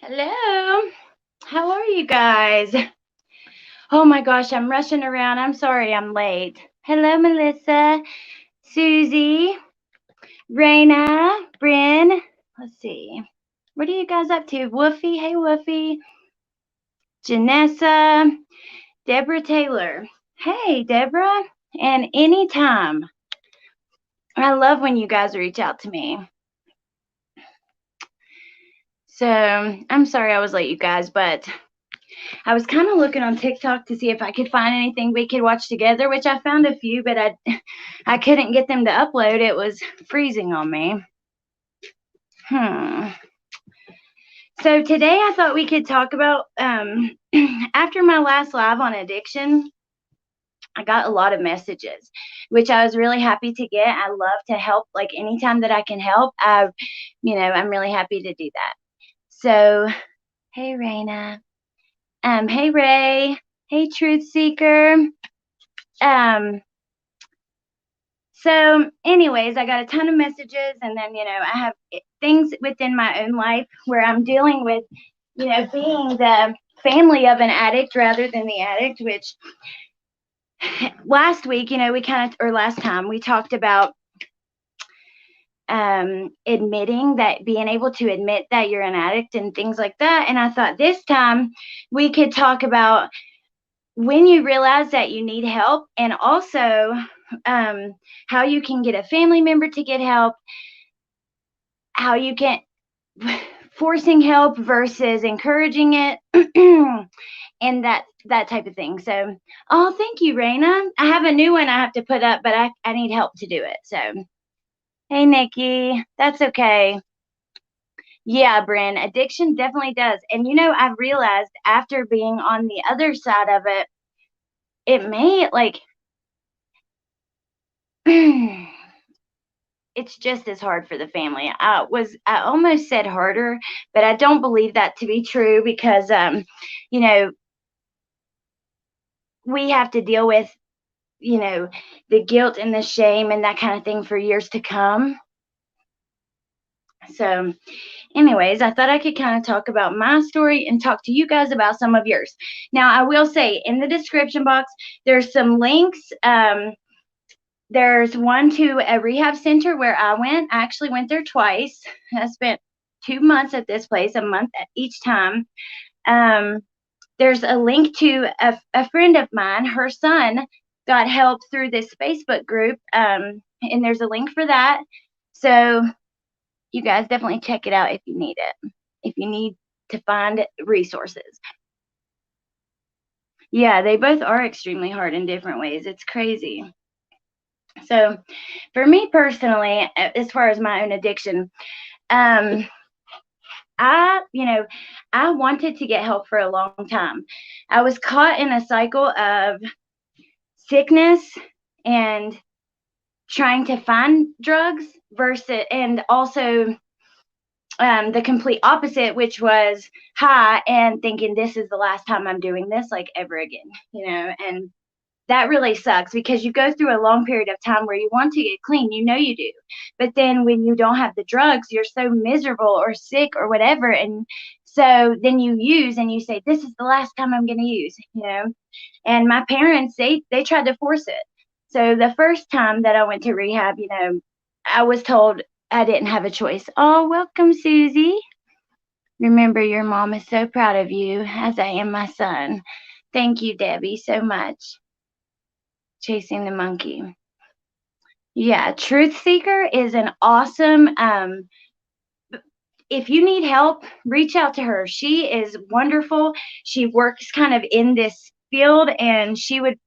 Hello. How are you guys? Oh my gosh, I'm rushing around. I'm sorry I'm late. Hello, Melissa, Susie, Raina, Bryn. Let's see. What are you guys up to? Woofy. Hey, Woofy. Janessa, Deborah Taylor. Hey, Deborah. And anytime. I love when you guys reach out to me. So I'm sorry I was late, you guys, but I was kind of looking on TikTok to see if I could find anything we could watch together, which I found a few, but I couldn't get them to upload. It was freezing on me. Hmm. So today I thought we could talk about after my last live on addiction, I got a lot of messages, which I was really happy to get. I love to help, like anytime that I can help. I'm really happy to do that. So, hey Raina. Hey Ray. Hey Truth Seeker. Um, So, anyways, I got a ton of messages, and then, I have things within my own life where I'm dealing with, being the family of an addict rather than the addict, which last week, or last time, we talked about admitting that, being able to admit that you're an addict and things like that. And I thought this time we could talk about when you realize that you need help, and also how you can get a family member to get help, how you can forcing help versus encouraging it, and that type of thing. So, oh, thank you, Raina. I have a new one I have to put up, but I need help to do it. So, hey, Nikki, that's okay. Yeah, Bryn, addiction definitely does. And I've realized after being on the other side of it, it may like it's just as hard for the family. I almost said harder, but I don't believe that to be true because you know, we have to deal with, the guilt and the shame and that kind of thing for years to come. So, anyways, I thought I could kind of talk about my story and talk to you guys about some of yours. Now, I will say in the description box, there's some links. There's one to a rehab center where I went. I actually went there twice. I spent 2 months at this place, a month at each time. There's a link to a friend of mine. Her son got help through this Facebook group, and there's a link for that. So you guys definitely check it out if you need it, if you need to find resources. Yeah, they both are extremely hard in different ways. It's crazy. So for me personally, as far as my own addiction, I, I wanted to get help for a long time. I was caught in a cycle of sickness and trying to find drugs versus, and also the complete opposite, which was high and thinking this is the last time I'm doing this, like ever again, and that really sucks because you go through a long period of time where you want to get clean, you do. But then when you don't have the drugs, you're so miserable or sick or whatever. And so then you use and you say, this is the last time I'm going to use. And my parents, they tried to force it. So the first time that I went to rehab, I was told I didn't have a choice. Oh, welcome, Susie. Remember, your mom is so proud of you, as I am my son. Thank you, Debbie, so much. Chasing the monkey. Yeah, Truth Seeker is an awesome. If you need help, reach out to her. She is wonderful. She works kind of in this field, and she would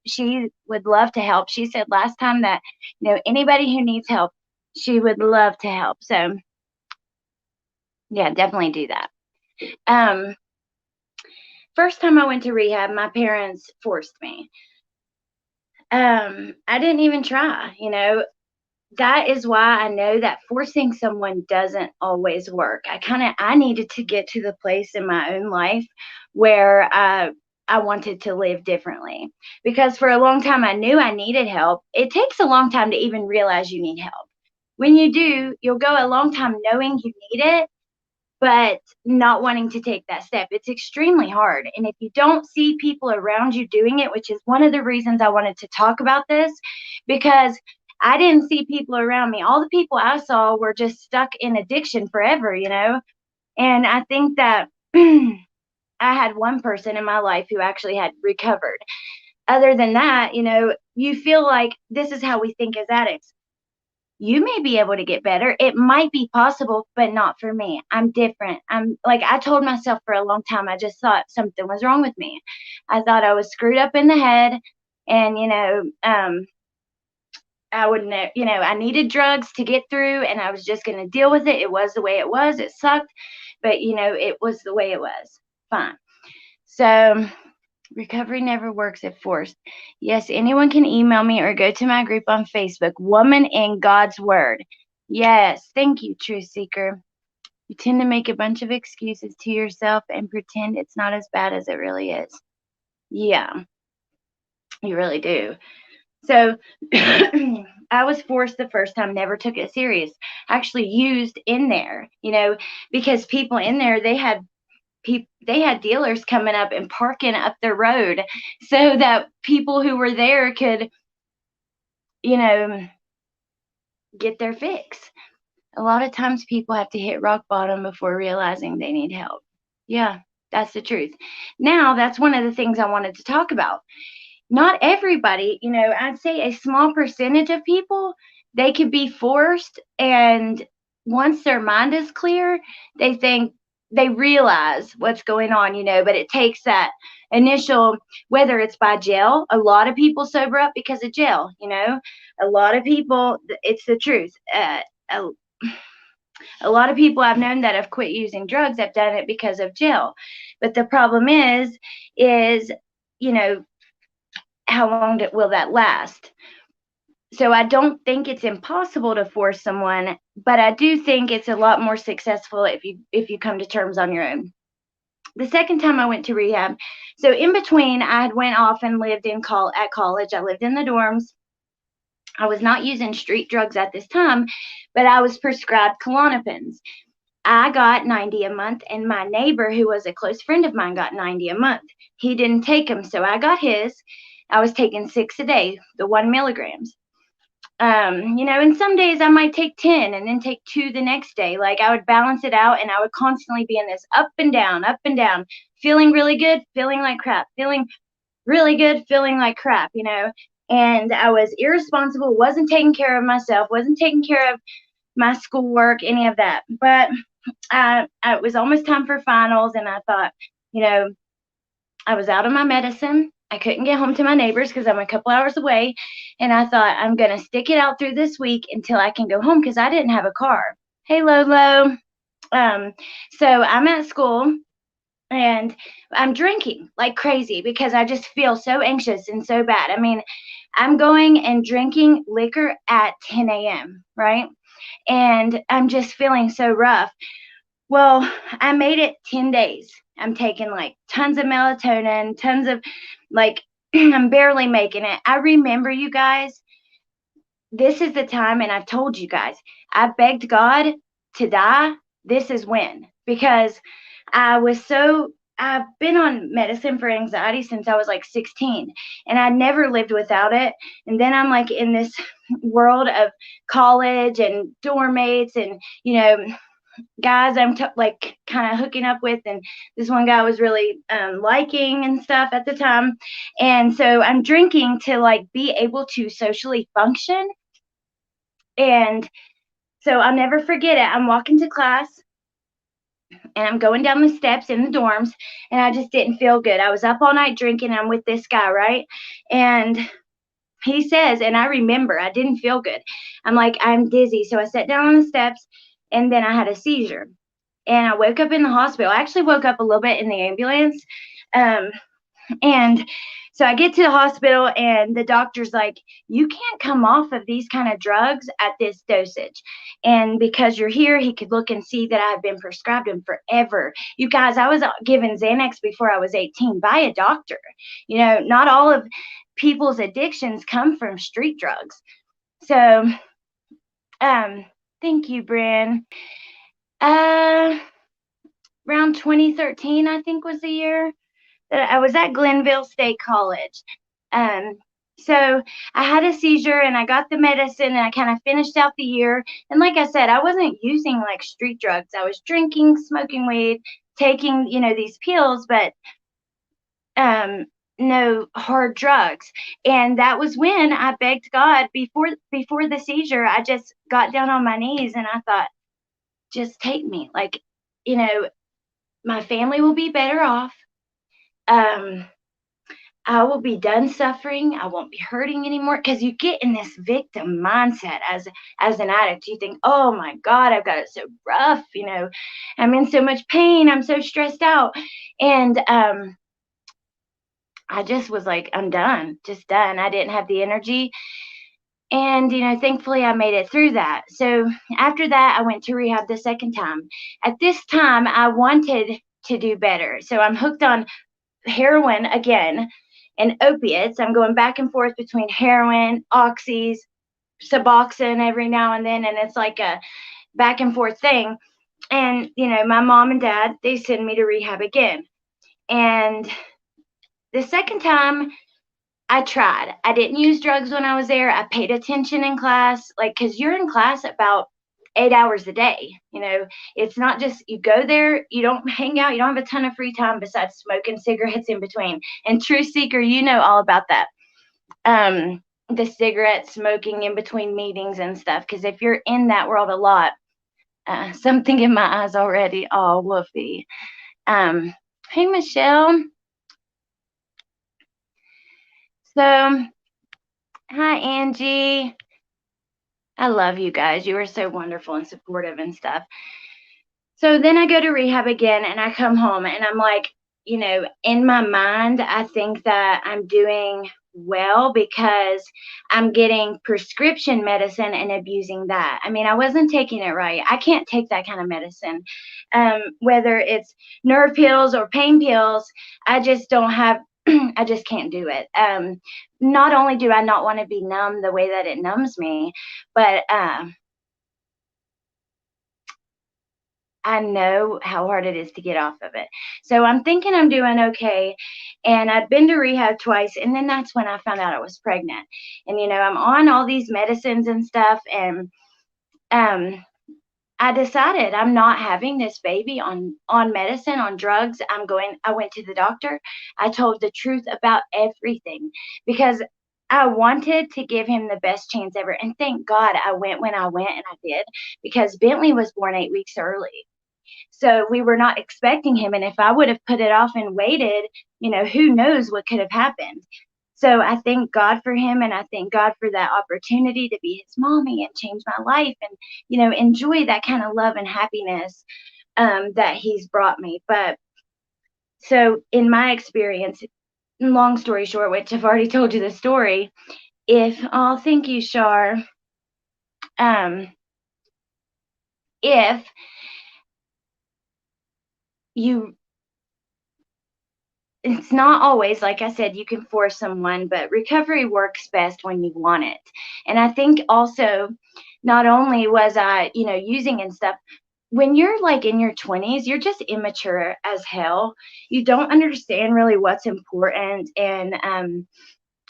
love to help. She said last time that anybody who needs help, she would love to help. So yeah, definitely do that. First time I went to rehab, my parents forced me. I didn't even try, that is why I know that forcing someone doesn't always work. I needed to get to the place in my own life where I wanted to live differently, because for a long time I knew I needed help. It takes a long time to even realize you need help. When you do, you'll go a long time knowing you need it, but not wanting to take that step. It's extremely hard. And if you don't see people around you doing it, which is one of the reasons I wanted to talk about this, because I didn't see people around me. All the people I saw were just stuck in addiction forever, you know? And I think that I had one person in my life who actually had recovered. Other than that, you know, you feel like this is how we think as addicts. You may be able to get better. It might be possible, but not for me. I'm different. I'm like, I told myself for a long time, I just thought something was wrong with me. I thought I was screwed up in the head, and, I wouldn't, I needed drugs to get through, and I was just going to deal with it. It was the way it was. It sucked, but, it was the way it was. Fine. So, recovery never works if forced. Yes, anyone can email me or go to my group on Facebook, Woman in God's Word. Yes, thank you, Truth Seeker. You tend to make a bunch of excuses to yourself and pretend it's not as bad as it really is. Yeah, you really do. So I was forced the first time, never took it serious. Actually used in there, because people in there, they had dealers coming up and parking up the road so that people who were there could, get their fix. A lot of times people have to hit rock bottom before realizing they need help. Yeah, that's the truth. Now, that's one of the things I wanted to talk about. Not everybody, I'd say a small percentage of people, they could be forced, and once their mind is clear, they realize what's going on, but it takes that initial, whether it's by jail, a lot of people sober up because of jail, a lot of people, it's the truth. A, a lot of people I've known that have quit using drugs have done it because of jail. But the problem is, you know, how long will that last? So I don't think it's impossible to force someone, but I do think it's a lot more successful if you come to terms on your own. The second time I went to rehab, so in between, I had went off and lived at college. I lived in the dorms. I was not using street drugs at this time, but I was prescribed Klonopins. I got 90 a month, and my neighbor, who was a close friend of mine, got 90 a month. He didn't take them, so I got his. I was taking 6 a day, the 1 milligrams. And some days I might take 10 and then take 2 the next day. Like, I would balance it out, and I would constantly be in this up and down, feeling really good, feeling like crap, feeling really good, feeling like crap, and I was irresponsible, wasn't taking care of myself, wasn't taking care of my schoolwork, any of that. But it was almost time for finals, and I thought, you know, I was out of my medicine. I couldn't get home to my neighbors because I'm a couple hours away. And I thought, I'm going to stick it out through this week until I can go home because I didn't have a car. Hey, Lolo. So I'm at school and I'm drinking like crazy because I just feel so anxious and so bad. I mean, I'm going and drinking liquor at 10 a.m., right? And I'm just feeling so rough. Well, I made it 10 days. I'm taking like tons of melatonin, tons of like, I'm barely making it. I remember, you guys, this is the time, and I've told you guys, I begged God to die. This is when, because I've been on medicine for anxiety since I was like 16, and I never lived without it. And then I'm like in this world of college and dorm mates and, guys I'm like kind of hooking up with, and this one guy was really liking and stuff at the time. And so I'm drinking to like be able to socially function. And so I'll never forget it. I'm walking to class and I'm going down the steps in the dorms, and I just didn't feel good. I was up all night drinking. I'm with this guy, right? And he says, and I remember I didn't feel good. I'm like, I'm dizzy. So I sat down on the steps, and then I had a seizure. And I woke up in the hospital. I actually woke up a little bit in the ambulance. And so I get to the hospital, and the doctor's like, you can't come off of these kind of drugs at this dosage. And because you're here, he could look and see that I've been prescribed them forever. You guys, I was given Xanax before I was 18 by a doctor. Not all of people's addictions come from street drugs. So, thank you, Bryn. around 2013, I think was the year that I was at Glenville State College. Um, so I had a seizure and I got the medicine and I kind of finished out the year. And like I said, I wasn't using like street drugs. I was drinking, smoking weed, taking, these pills, but um, no hard drugs. And that was when I begged God before the seizure. I just got down on my knees and I thought, just take me. Like, my family will be better off. Um, I will be done suffering. I won't be hurting anymore. Because you get in this victim mindset as an addict. You think, oh my God, I've got it so rough. I'm in so much pain. I'm so stressed out. And I just was like, I'm done, just done. I didn't have the energy. And, thankfully I made it through that. So after that, I went to rehab the second time. At this time, I wanted to do better. So I'm hooked on heroin again and opiates. I'm going back and forth between heroin, oxys, Suboxone every now and then. And it's like a back and forth thing. And, my mom and dad, they send me to rehab again. And the second time, I tried. I didn't use drugs when I was there. I paid attention in class, like, because you're in class about 8 hours a day. It's not just you go there, you don't hang out, you don't have a ton of free time besides smoking cigarettes in between. And True Seeker, you know all about that. The cigarette smoking in between meetings and stuff. Because if you're in that world a lot, something in my eyes already. Oh, woofy. Hey, Michelle. So, hi, Angie. I love you guys. You are so wonderful and supportive and stuff. So then I go to rehab again and I come home and I'm like, in my mind, I think that I'm doing well because I'm getting prescription medicine and abusing that. I mean, I wasn't taking it right. I can't take that kind of medicine. Whether it's nerve pills or pain pills, I just don't have, I just can't do it. Not only do I not want to be numb the way that it numbs me, but I know how hard it is to get off of it. So I'm thinking I'm doing okay. And I'd been to rehab twice. And then that's when I found out I was pregnant. And, I'm on all these medicines and stuff. And I decided I'm not having this baby on medicine, on drugs. I went to the doctor. I told the truth about everything because I wanted to give him the best chance ever. And thank God I went when I went and I did because Bentley was born 8 weeks early. So we were not expecting him. And if I would have put it off and waited, who knows what could have happened. So I thank God for him. And I thank God for that opportunity to be his mommy and change my life and, enjoy that kind of love and happiness that he's brought me. But so in my experience, long story short, which I've already told you the story, thank you, Shar. If you it's not always, like I said, you can force someone, but recovery works best when you want it. And I think also, not only was I, using and stuff, when you're like in your 20s, you're just immature as hell. You don't understand really what's important. And,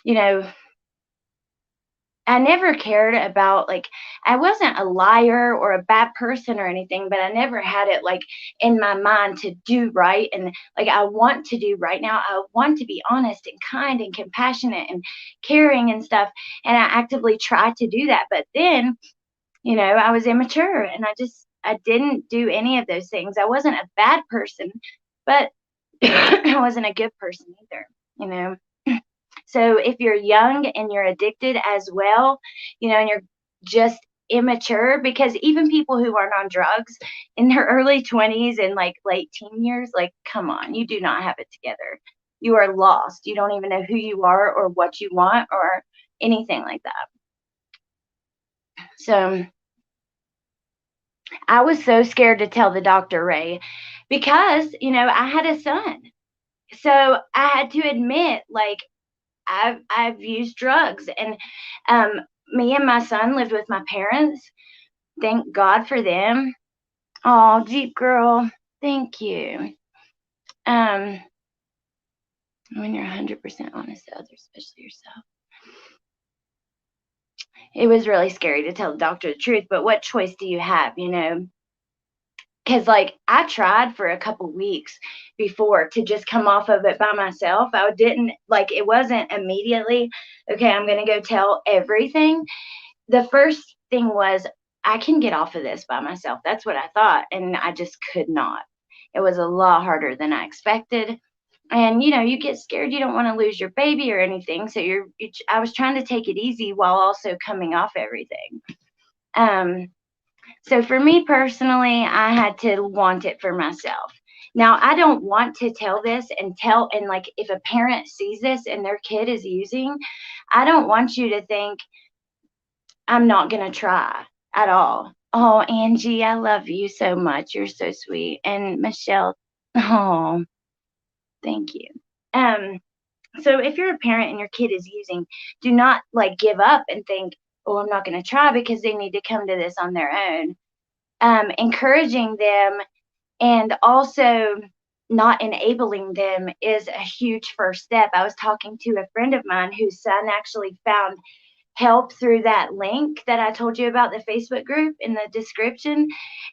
you know, I never cared about, like, I wasn't a liar or a bad person or anything, but I never had it like in my mind to do right. And like, I want to do right now. I want to be honest and kind and compassionate and caring and stuff. And I actively tried to do that. But then, I was immature and I didn't do any of those things. I wasn't a bad person, but I wasn't a good person either, you know. So if you're young and you're addicted as well, and you're just immature, because even people who aren't on drugs in their early 20s and like late teen years, like, come on, you do not have it together. You are lost. You don't even know who you are or what you want or anything like that. So I was so scared to tell the doctor, Ray, because, I had a son. So I had to admit, like, I've used drugs, and me and my son lived with my parents. Thank God for them. Oh, Jeep girl. Thank you. Um, when you're 100% honest to others, especially yourself. It was really scary to tell the doctor the truth, but what choice do you have, you know? Because, like, I tried for a couple weeks before to just come off of it by myself. I didn't, like, it wasn't immediately, okay, I'm going to go tell everything. The first thing was, I can get off of this by myself. That's what I thought. And I just could not. It was a lot harder than I expected. And, you know, you get scared. You don't want to lose your baby or anything. So I was trying to take it easy while also coming off everything. Um, so for me personally, I had to want it for myself. Now, I don't want to tell this and like if a parent sees this and their kid is using, I don't want you to think I'm not going to try at all. Oh, Angie, I love you so much. You're so sweet. And Michelle, oh, thank you. Um, so if you're a parent and your kid is using, do not like give up and think, oh, I'm not going to try because they need to come to this on their own. Encouraging them and also not enabling them is a huge first step. I was talking to a friend of mine whose son actually found help through that link that I told you about, the Facebook group in the description.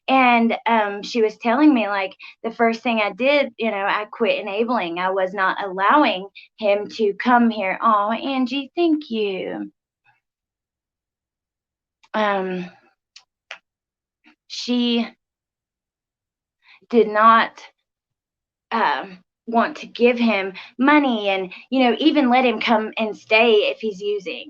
And she was telling me, like, the first thing I did, you know, I quit enabling. I was not allowing him to come here. Oh, Angie, thank you. She did not want to give him money and, you know, even let him come and stay if he's using.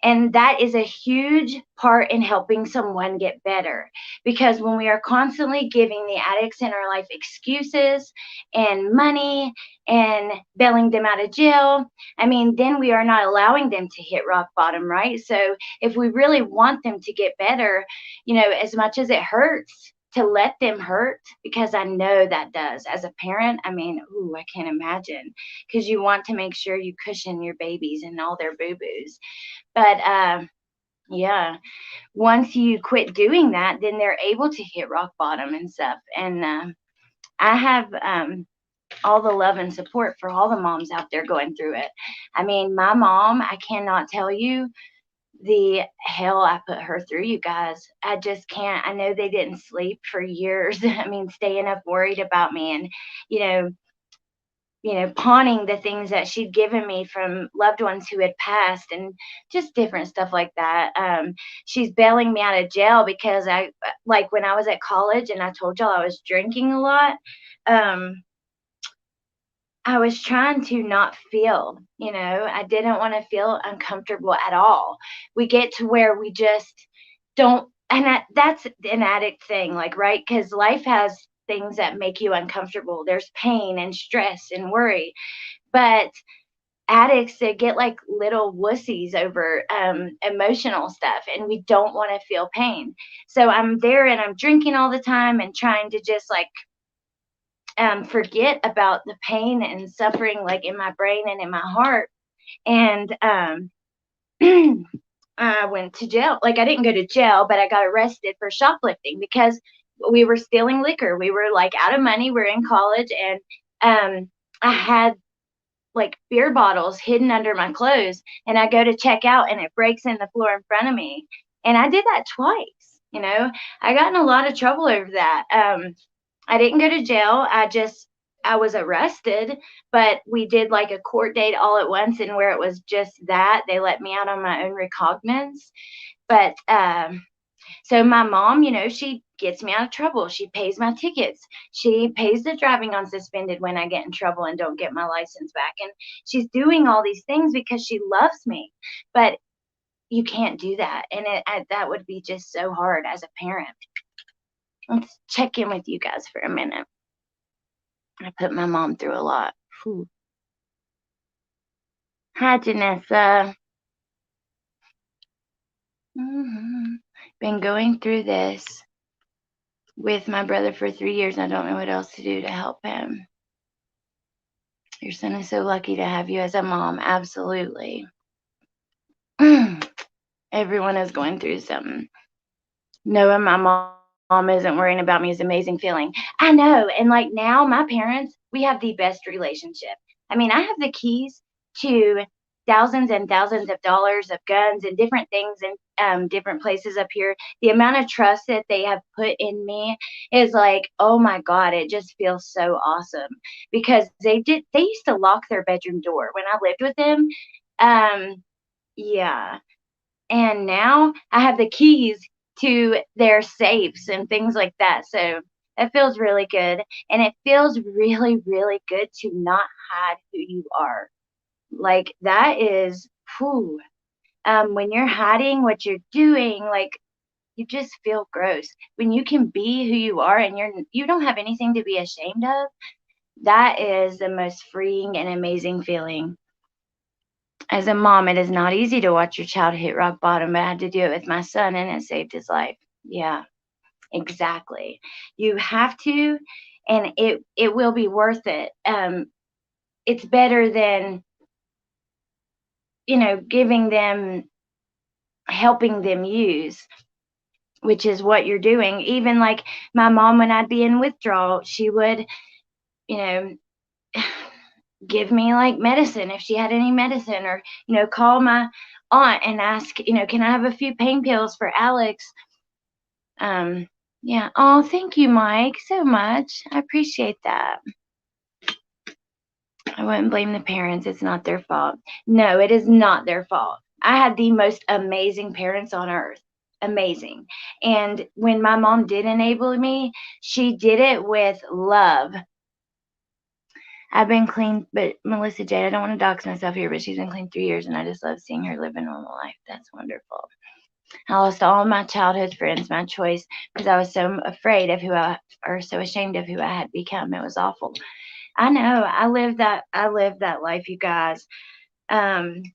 And that is a huge part in helping someone get better. Because when we are constantly giving the addicts in our life excuses and money and bailing them out of jail, I mean, then we are not allowing them to hit rock bottom, right? So if we really want them to get better, you know, as much as it hurts to let them hurt, because I know that does. As a parent, I mean, ooh, I can't imagine, because you want to make sure you cushion your babies and all their boo-boos. But yeah, once you quit doing that, then they're able to hit rock bottom and stuff. And I have all the love and support for all the moms out there going through it. I mean, my mom, I cannot tell you the hell I put her through, you guys. I just can't. I know they didn't sleep for years. I mean, staying up worried about me and, you know, pawning the things that she'd given me from loved ones who had passed and just different stuff like that. She's bailing me out of jail because like when I was at college and I told y'all I was drinking a lot, um, I was trying to not feel, you know, I didn't want to feel uncomfortable at all. We get to where we just don't, and that's an addict thing, like, right? Because life has things that make you uncomfortable. There's pain and stress and worry. But addicts, they get like little wussies over emotional stuff, and we don't want to feel pain. So I'm there and I'm drinking all the time and trying to just like forget about the pain and suffering like in my brain and in my heart. And I went to jail. Like, I didn't go to jail, but I got arrested for shoplifting because we were stealing liquor. We were like out of money. We are in college, and I had like beer bottles hidden under my clothes, and I go to check out and it breaks in the floor in front of me. And I did that twice. You know, I got in a lot of trouble over that. I didn't go to jail. I was arrested, but we did like a court date all at once, and where it was just that, they let me out on my own recognizance. But so my mom, you know, she gets me out of trouble. She pays my tickets. She pays the driving on suspended when I get in trouble and don't get my license back. And she's doing all these things because she loves me. But you can't do that. And that would be just so hard as a parent. Let's check in with you guys for a minute. I put my mom through a lot. Whew. Hi, Janessa. Been going through this with my brother for 3 years. I don't know what else to do to help him. Your son is so lucky to have you as a mom. Absolutely. Everyone is going through something. Knowing my mom isn't worrying about me is an amazing feeling. I know. And like now, my parents, we have the best relationship. I mean, I have the keys to thousands and thousands of dollars of guns and different things in different places up here. The amount of trust that they have put in me is like, oh my God, it just feels so awesome because they used to lock their bedroom door when I lived with them. Yeah. And now I have the keys to their safes and things like that. So it feels really good. And it feels really, really good to not hide who you are. Like that is, whew, when you're hiding what you're doing, like you just feel gross. When you can be who you are and you don't have anything to be ashamed of, that is the most freeing and amazing feeling. As a mom, it is not easy to watch your child hit rock bottom, but I had to do it with my son and it saved his life. Yeah, exactly. You have to, and it will be worth it. It's better than, giving them, helping them use, which is what you're doing. Even like my mom, when I'd be in withdrawal, she would, you know, give me like medicine if she had any medicine, or call my aunt and ask, can I have a few pain pills for Alex? Yeah. Oh, thank you, Mike, so much. I appreciate that. I wouldn't blame the parents. It's not their fault. No, it is not their fault. I had the most amazing parents on earth. Amazing. And when my mom did enable me, she did it with love. I've been clean, but Melissa Jade, I don't want to dox myself here, but she's been clean 3 years, and I just love seeing her live a normal life. That's wonderful. I lost all my childhood friends, my choice, because I was so afraid of or so ashamed of who I had become. It was awful. I know. I lived that life, you guys. And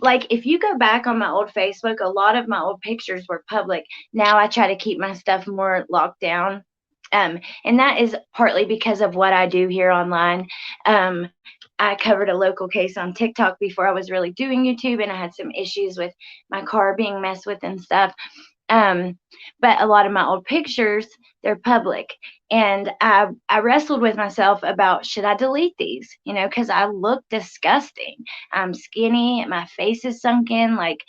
like, if you go back on my old Facebook, a lot of my old pictures were public. Now I try to keep my stuff more locked down. And that is partly because of what I do here online. I covered a local case on TikTok before I was really doing YouTube, and I had some issues with my car being messed with and stuff. But a lot of my old pictures, they're public. And I wrestled with myself about, should I delete these? Because I look disgusting. I'm skinny, my face is sunken. Like,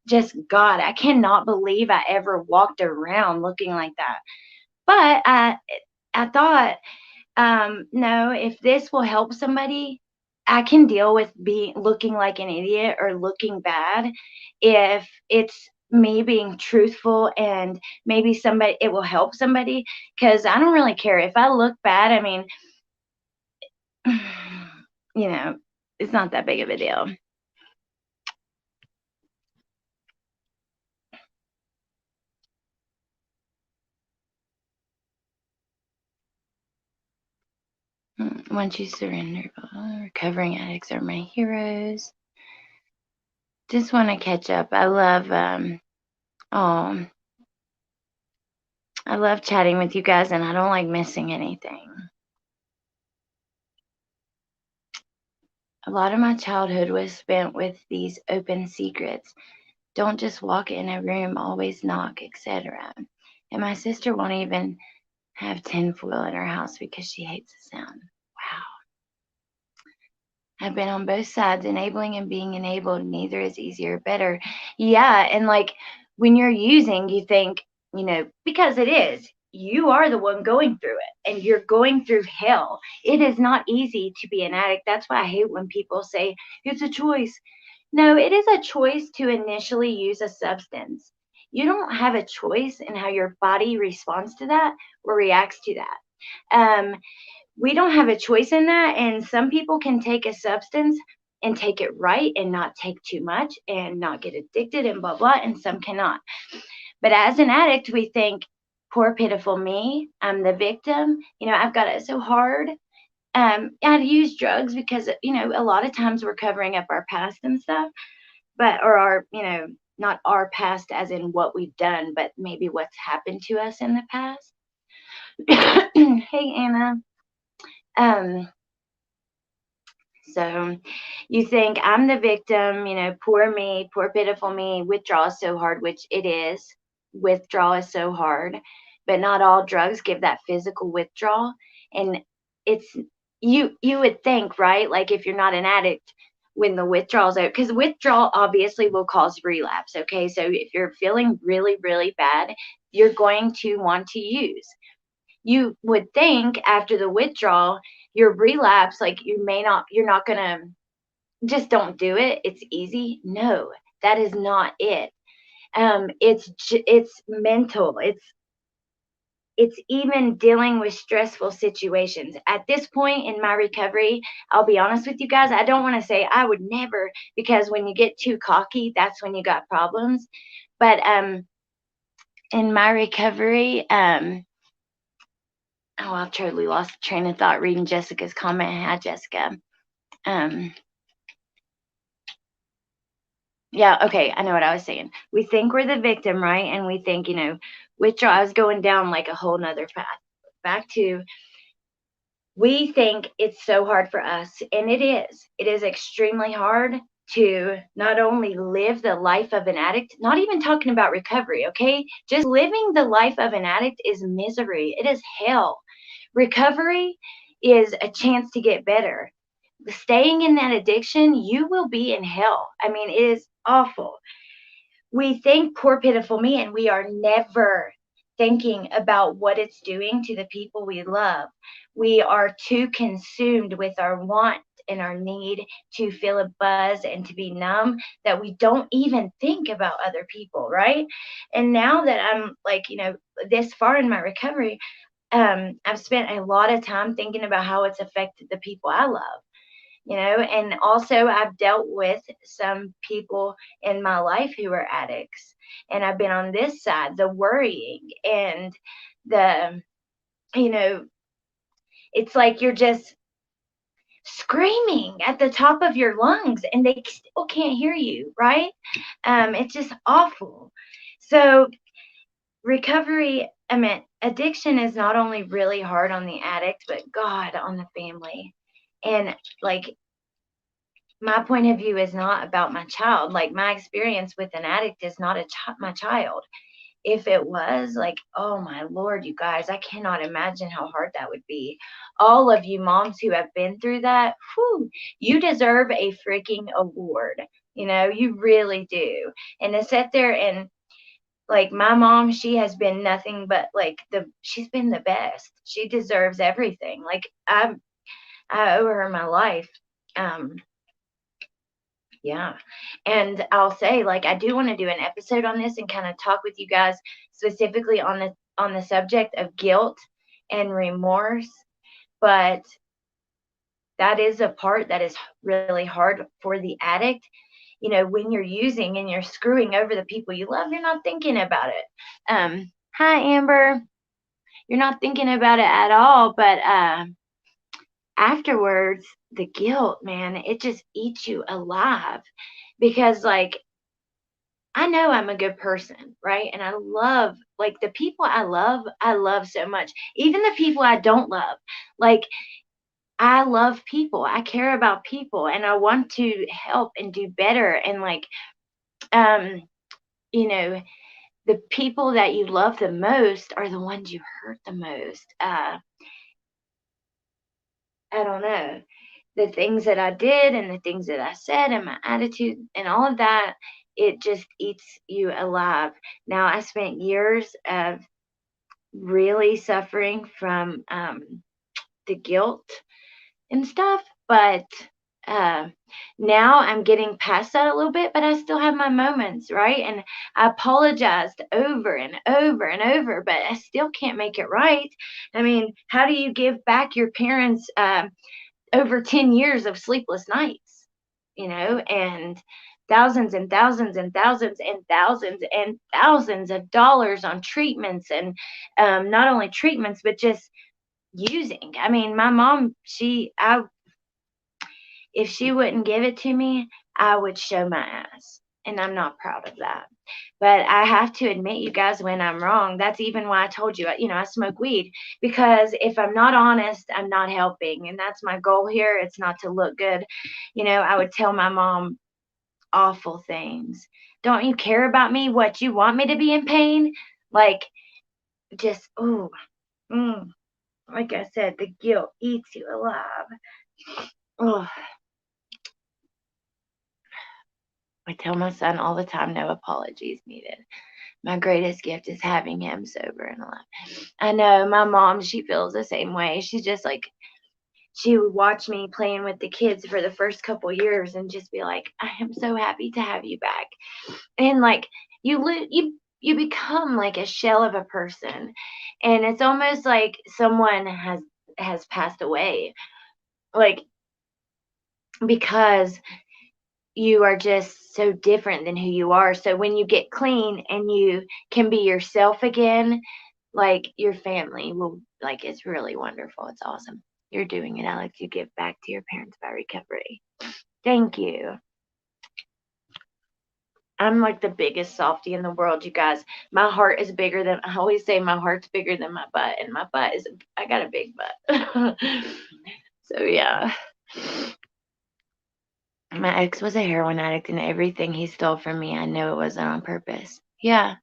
just God, I cannot believe I ever walked around looking like that. But I thought, no, if this will help somebody, I can deal with looking like an idiot or looking bad if it's me being truthful, and maybe it will help somebody, because I don't really care if I look bad. I mean, it's not that big of a deal. Once you surrender, recovering addicts are my heroes. Just want to catch up. I love I love chatting with you guys, and I don't like missing anything. A lot of my childhood was spent with these open secrets. Don't just walk in a room, always knock, etc. And my sister won't even have tinfoil in her house because she hates the sound. Wow. I've been on both sides, enabling and being enabled. Neither is easier or better. Yeah, and like when you're using, you think, because it is, you are the one going through it, and you're going through hell. It is not easy to be an addict. That's why I hate when people say it's a choice. No, it is a choice to initially use a substance. You don't have a choice in how your body responds to that or reacts to that. We don't have a choice in that. And some people can take a substance and take it right and not take too much and not get addicted and blah, blah, and some cannot. But as an addict, we think, poor, pitiful me. I'm the victim. I've got it so hard. I'd use drugs because, a lot of times we're covering up our past and stuff, or our, not our past as in what we've done, but maybe what's happened to us in the past. Hey, Anna. So you think I'm the victim, poor me, poor pitiful me, withdrawal so hard, which it is. withdrawal is so hard, but not all drugs give that physical withdrawal. And it's you would think, right? Like if you're not an addict, when the withdrawal's out, because withdrawal obviously will cause relapse. Okay, so if you're feeling really, really bad, you're going to want to use. You would think after the withdrawal, your relapse, like you're not gonna just don't do it. It's easy. No, that is not it. It's mental. It's even dealing with stressful situations. At this point in my recovery, I'll be honest with you guys, I don't want to say I would never, because when you get too cocky, that's when you got problems. But in my recovery, oh, I've totally lost the train of thought reading Jessica's comment. Hi, Jessica. Um, yeah, okay, I know what I was saying. We think we're the victim, right? And we think, withdrawal. I was going down like a whole nother path. Back to, we think it's so hard for us, and it is. It is extremely hard to not only live the life of an addict, not even talking about recovery, okay? Just living the life of an addict is misery. It is hell. Recovery is a chance to get better. Staying in that addiction, you will be in hell. I mean, it is awful. We think poor, pitiful me, and we are never thinking about what it's doing to the people we love. We are too consumed with our want and our need to feel a buzz and to be numb that we don't even think about other people, right? And now that I'm like, this far in my recovery, I've spent a lot of time thinking about how it's affected the people I love, and also I've dealt with some people in my life who are addicts, and I've been on this side, the worrying and the, you know, it's like you're just screaming at the top of your lungs and they still can't hear you, right? It's just awful. So recovery, I mean, addiction is not only really hard on the addict, but God, on the family. And like, my point of view is not about my child. Like, my experience with an addict is not my child. If it was, like, oh my Lord, you guys, I cannot imagine how hard that would be. All of you moms who have been through that, whew, you deserve a freaking award. You really do. And to sit there and, like, my mom, she has been nothing but like she's been the best. She deserves everything. Like, I owe her my life. Um, Yeah. And I'll say, like, I do want to do an episode on this and kind of talk with you guys specifically on the subject of guilt and remorse. But that is a part that is really hard for the addict. When you're using and you're screwing over the people you love, you're not thinking about it. Hi, Amber. You're not thinking about it at all, but afterwards, the guilt, man, it just eats you alive because, like, I know I'm a good person, right? And I love, like, the people I love so much. Even the people I don't love. Like, I love people. I care about people and I want to help and do better. And, like, um, you know, the people that you love the most are the ones you hurt the most. I don't know. The things that I did and the things that I said and my attitude and all of that, it just eats you alive. Now, I spent years of really suffering from the guilt and stuff, but uh, now I'm getting past that a little bit, but I still have my moments, right? And I apologized over and over and over, but I still can't make it right. I mean, how do you give back your parents over 10 years of sleepless nights, and thousands and thousands and thousands and thousands and thousands of dollars on treatments and not only treatments, but just using. I mean, my mom, if she wouldn't give it to me, I would show my ass. And I'm not proud of that. But I have to admit, you guys, when I'm wrong. That's even why I told you, I smoke weed. Because if I'm not honest, I'm not helping. And that's my goal here. It's not to look good. I would tell my mom awful things. Don't you care about me? What, you want me to be in pain? Like, just, oh, mm, like I said, the guilt eats you alive. Oh, I tell my son all the time, no apologies needed. My greatest gift is having him sober and alive. I know my mom, she feels the same way. She's just like, she would watch me playing with the kids for the first couple years and just be like, I am so happy to have you back. And like, you become like a shell of a person, and it's almost like someone has passed away, like, because you are just so different than who you are. So when you get clean and you can be yourself again, like, your family will, like, it's really wonderful. It's awesome. You're doing it, Alex. You give back to your parents by recovery. Thank you. I'm like the biggest softie in the world, you guys. My heart is bigger than, I always say my heart's bigger than my butt, and my butt is, I got a big butt. So yeah. My ex was a heroin addict, and everything he stole from me, I know it wasn't on purpose. Yeah.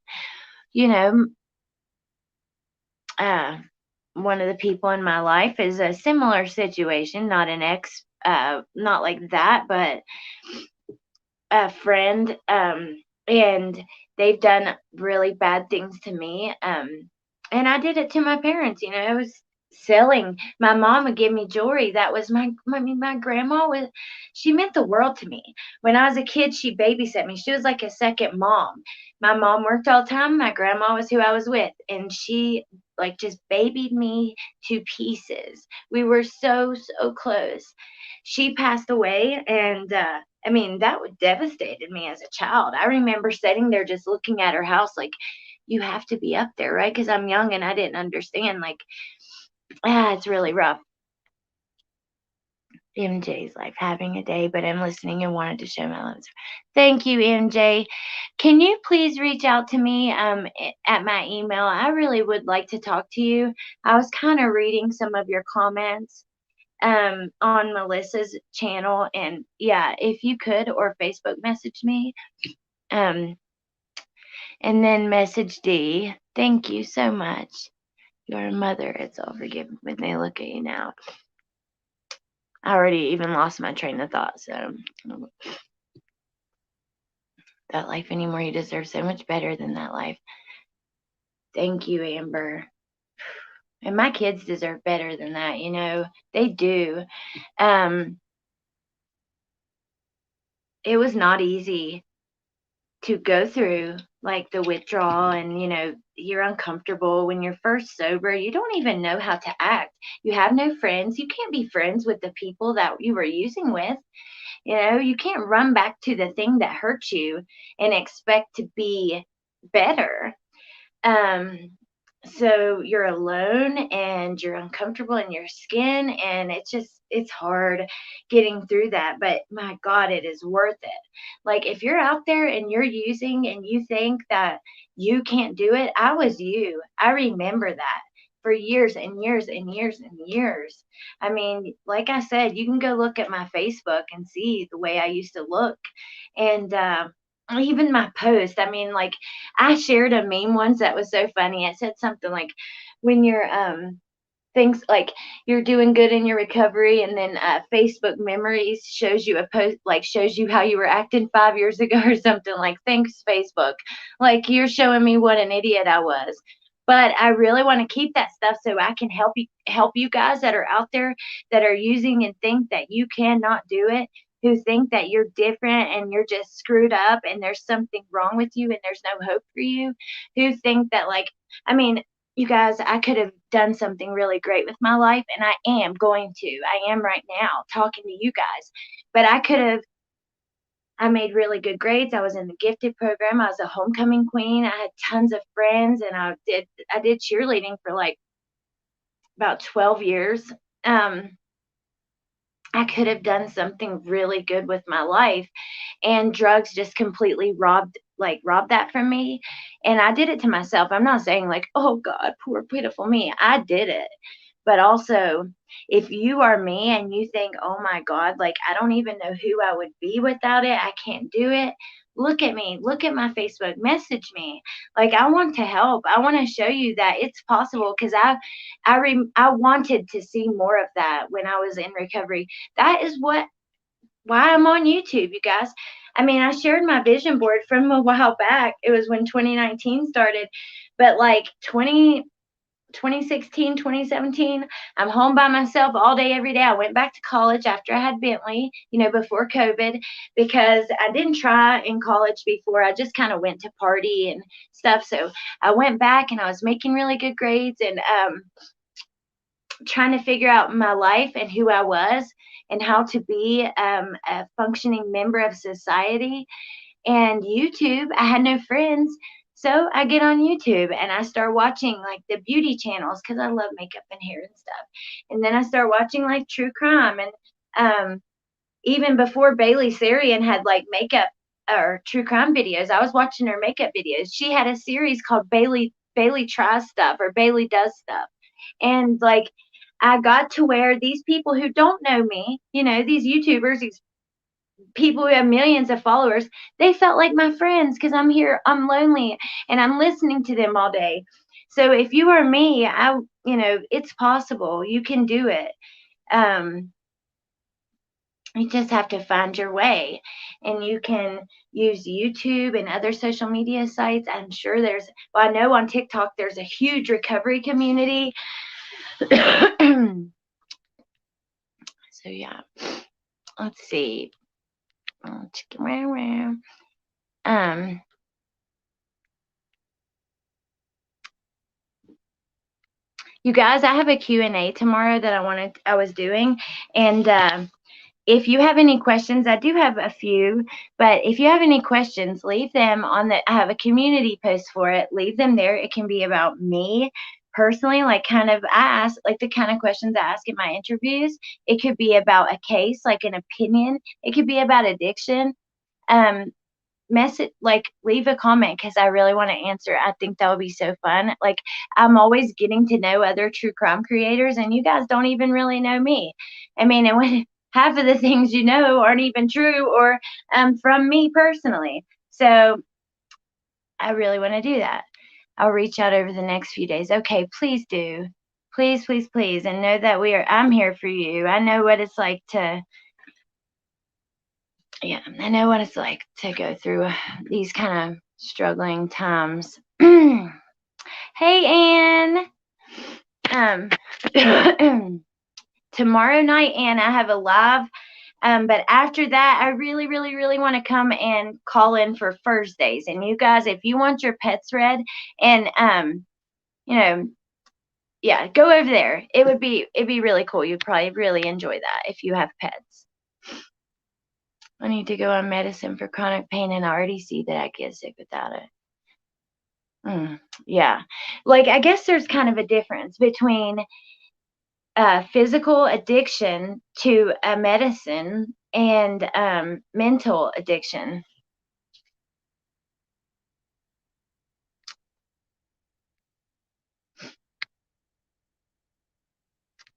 You know, uh, one of the people in my life is a similar situation, not an ex, not like that, but a friend, and they've done really bad things to me. And I did it to my parents. I was selling. My mom would give me jewelry. That was my grandma was, she meant the world to me. When I was a kid, she babysat me. She was like a second mom. My mom worked all the time. My grandma was who I was with, and she like just babied me to pieces. We were so close. She passed away, and I mean, that would devastated me as a child. I remember sitting there just looking at her house like, you have to be up there, right? Because I'm young and I didn't understand. Like, it's really rough. MJ's life having a day, but I'm listening and wanted to show my love. Thank you, MJ. Can you please reach out to me at my email? I really would like to talk to you. I was kind of reading some of your comments on Melissa's channel, and yeah, if you could, or Facebook message me, um and then message D. Thank you so much. You're a mother. It's all forgiven when they look at you now. I already even lost my train of thought, so that life anymore. You deserve so much better than that life. Thank you, Amber. And my kids deserve better than that, they do. It was not easy to go through, like, the withdrawal, and you're uncomfortable when you're first sober. You don't even know how to act. You have no friends. You can't be friends with the people that you were using with. You can't run back to the thing that hurt you and expect to be better. um so you're alone and you're uncomfortable in your skin, and it's hard getting through that, but my God, it is worth it. Like, if you're out there and you're using and you think that you can't do it, I was you. I remember that for years and years and years and years. I mean, like I said, you can go look at my Facebook and see the way I used to look. And even my post, I mean, like, I shared a meme once that was so funny. It said something like, when you're things like you're doing good in your recovery, and then Facebook memories shows you a post, like, shows you how you were acting 5 years ago or something, like, thanks Facebook, like, you're showing me what an idiot I was. But I really want to keep that stuff so I can help you guys that are out there that are using and think that you cannot do it, who think that you're different and you're just screwed up and there's something wrong with you and there's no hope for you, who think that, like, I mean, you guys, I could have done something really great with my life, and I am going to. I am right now talking to you guys. But I made really good grades. I was in the gifted program. I was a homecoming queen. I had tons of friends, and I did cheerleading for like about 12 years. I could have done something really good with my life, and drugs just completely robbed that from me. And I did it to myself. I'm not saying like, oh God, poor pitiful me. I did it. But also, if you are me and you think, oh my God, like I don't even know who I would be without it, I can't do it. Look at me, look at my Facebook, message me. Like I want to help. I want to show you that it's possible because I wanted to see more of that when I was in recovery. That is why I'm on YouTube, you guys. I mean, I shared my vision board from a while back. It was when 2019 started, but like 2016, 2017, I'm home by myself all day, every day. I went back to college after I had Bentley, before COVID, because I didn't try in college before. I just kind of went to party and stuff. So I went back and I was making really good grades and trying to figure out my life and who I was and how to be a functioning member of society. And YouTube, I had no friends. So I get on YouTube and I start watching like the beauty channels because I love makeup and hair and stuff. And then I start watching like true crime. And even before Bailey Sarian had like makeup or true crime videos, I was watching her makeup videos. She had a series called Bailey Tries Stuff or Bailey Does Stuff. And like I got to where these people who don't know me, these YouTubers, these people who have millions of followers, they felt like my friends because I'm here, I'm lonely, and I'm listening to them all day. So if you are me, it's possible. You can do it. You just have to find your way, and you can use YouTube and other social media sites. I'm sure I know on TikTok there's a huge recovery community. So yeah, let's see. You guys, I have a Q&A tomorrow that I was doing, and if you have any questions, I do have a few, but if you have any questions, leave them I have a community post for it. Leave them there. It can be about me personally, like kind of I ask, like the kind of questions I ask in my interviews. It could be about a case, like an opinion. It could be about addiction. Message, like leave a comment because I really want to answer. I think that would be so fun. Like I'm always getting to know other true crime creators, and you guys don't even really know me. I mean, and when half of the things you know aren't even true or from me personally. So I really want to do that. I'll reach out over the next few days. Okay, please do. Please, please, please. And know that I'm here for you. I know what it's like to I know what it's like to go through these kind of struggling times. Hey, Anne. Tomorrow night, Anne, I have a live. But after that, I really, really, really want to come and call in for Thursdays. And you guys, if you want your pets read, and yeah, go over there. It'd be really cool. You'd probably really enjoy that if you have pets. I need to go on medicine for chronic pain, and I already see that I get sick without it. Yeah. Like, I guess there's kind of a difference between physical addiction to a medicine and mental addiction.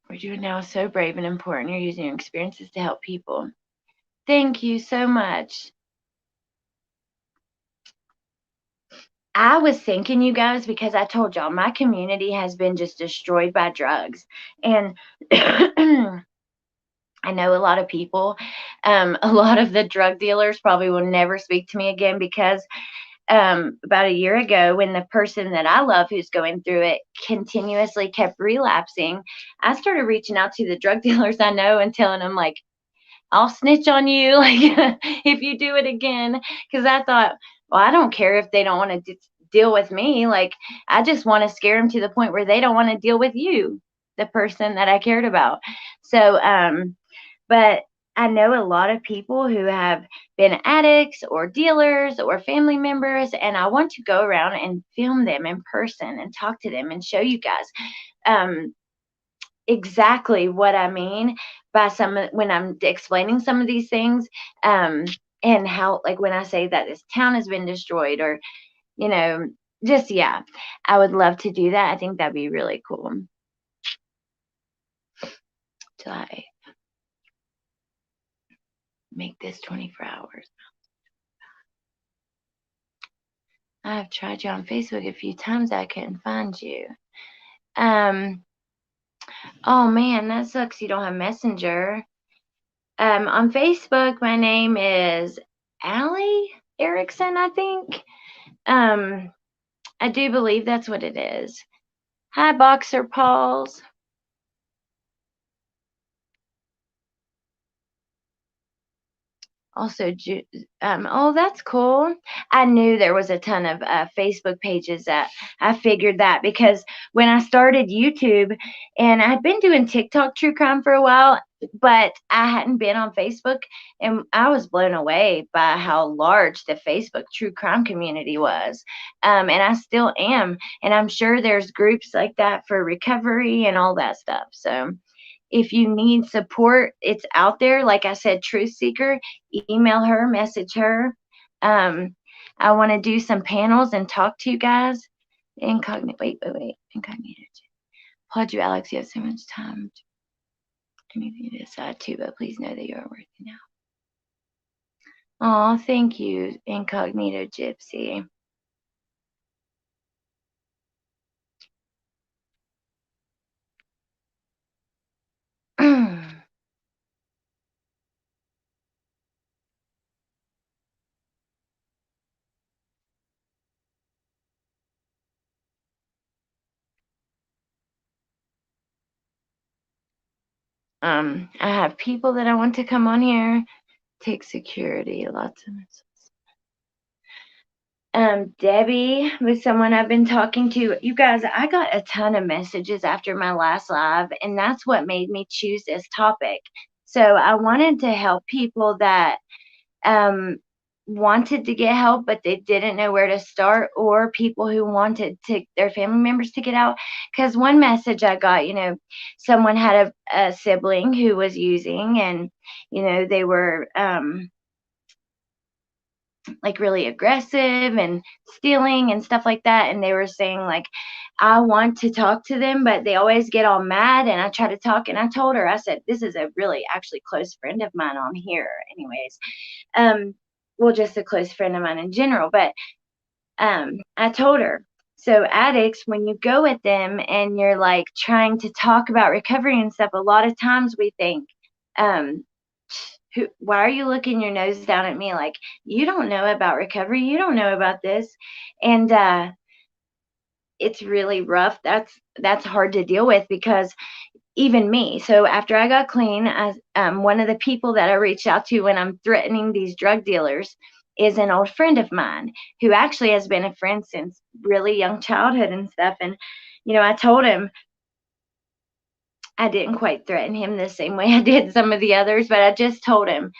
What you're doing now is so brave and important. You're using your experiences to help people. Thank you so much. I was thinking, you guys, because I told y'all my community has been just destroyed by drugs. And I know a lot of people, a lot of the drug dealers probably will never speak to me again because about a year ago, when the person that I love who's going through it continuously kept relapsing, I started reaching out to the drug dealers I know and telling them, like, I'll snitch on you, like, if you do it again. Because I thought, well, I don't care if they don't want to deal with me. Like, I just want to scare them to the point where they don't want to deal with you, the person that I cared about. So, but I know a lot of people who have been addicts or dealers or family members, and I want to go around and film them in person and talk to them and show you guys exactly what I mean by when I'm explaining some of these things, and how, like, when I say that this town has been destroyed, or just I would love to do that. I think that'd be really cool. July. Make this 24 hours. I have tried you on Facebook a few times. I couldn't find you. Oh man, that sucks. You don't have Messenger. On Facebook, my name is Allie Erickson, I think. I do believe that's what it is. Hi, Boxer Pauls. Also, oh, that's cool. I knew there was a ton of Facebook pages that I figured that because when I started YouTube and I had been doing TikTok true crime for a while, but I hadn't been on Facebook, and I was blown away by how large the Facebook true crime community was. And I still am. And I'm sure there's groups like that for recovery and all that stuff. So if you need support, it's out there. Like I said, Truth Seeker, email her, message her. I want to do some panels and talk to you guys. Incognito, wait. Incognito. Applaud you, Alex. You have so much time. Anything to decide too, but please know that you are worthy now. Oh, thank you, Incognito Gypsy. I have people that I want to come on here. Take security, lots of Debbie was someone I've been talking to. You guys, I got a ton of messages after my last live, and that's what made me choose this topic. So I wanted to help people that wanted to get help, but they didn't know where to start, or people who wanted to their family members to get out. Because one message I got, someone had a sibling who was using, and they were like really aggressive and stealing and stuff like that, and they were saying like, I want to talk to them, but they always get all mad. And I try to talk, and I told her, I said, this is a really actually close friend of mine on here anyways. Well, just a close friend of mine in general, but I told her, so addicts, when you go with them and you're like trying to talk about recovery and stuff, a lot of times we think, why are you looking your nose down at me? Like, you don't know about recovery. You don't know about this. And it's really rough. That's hard to deal with, because even me. So after I got clean, one of the people that I reached out to when I'm threatening these drug dealers is an old friend of mine who actually has been a friend since really young childhood and stuff. And, I told him, I didn't quite threaten him the same way I did some of the others, but I just told him,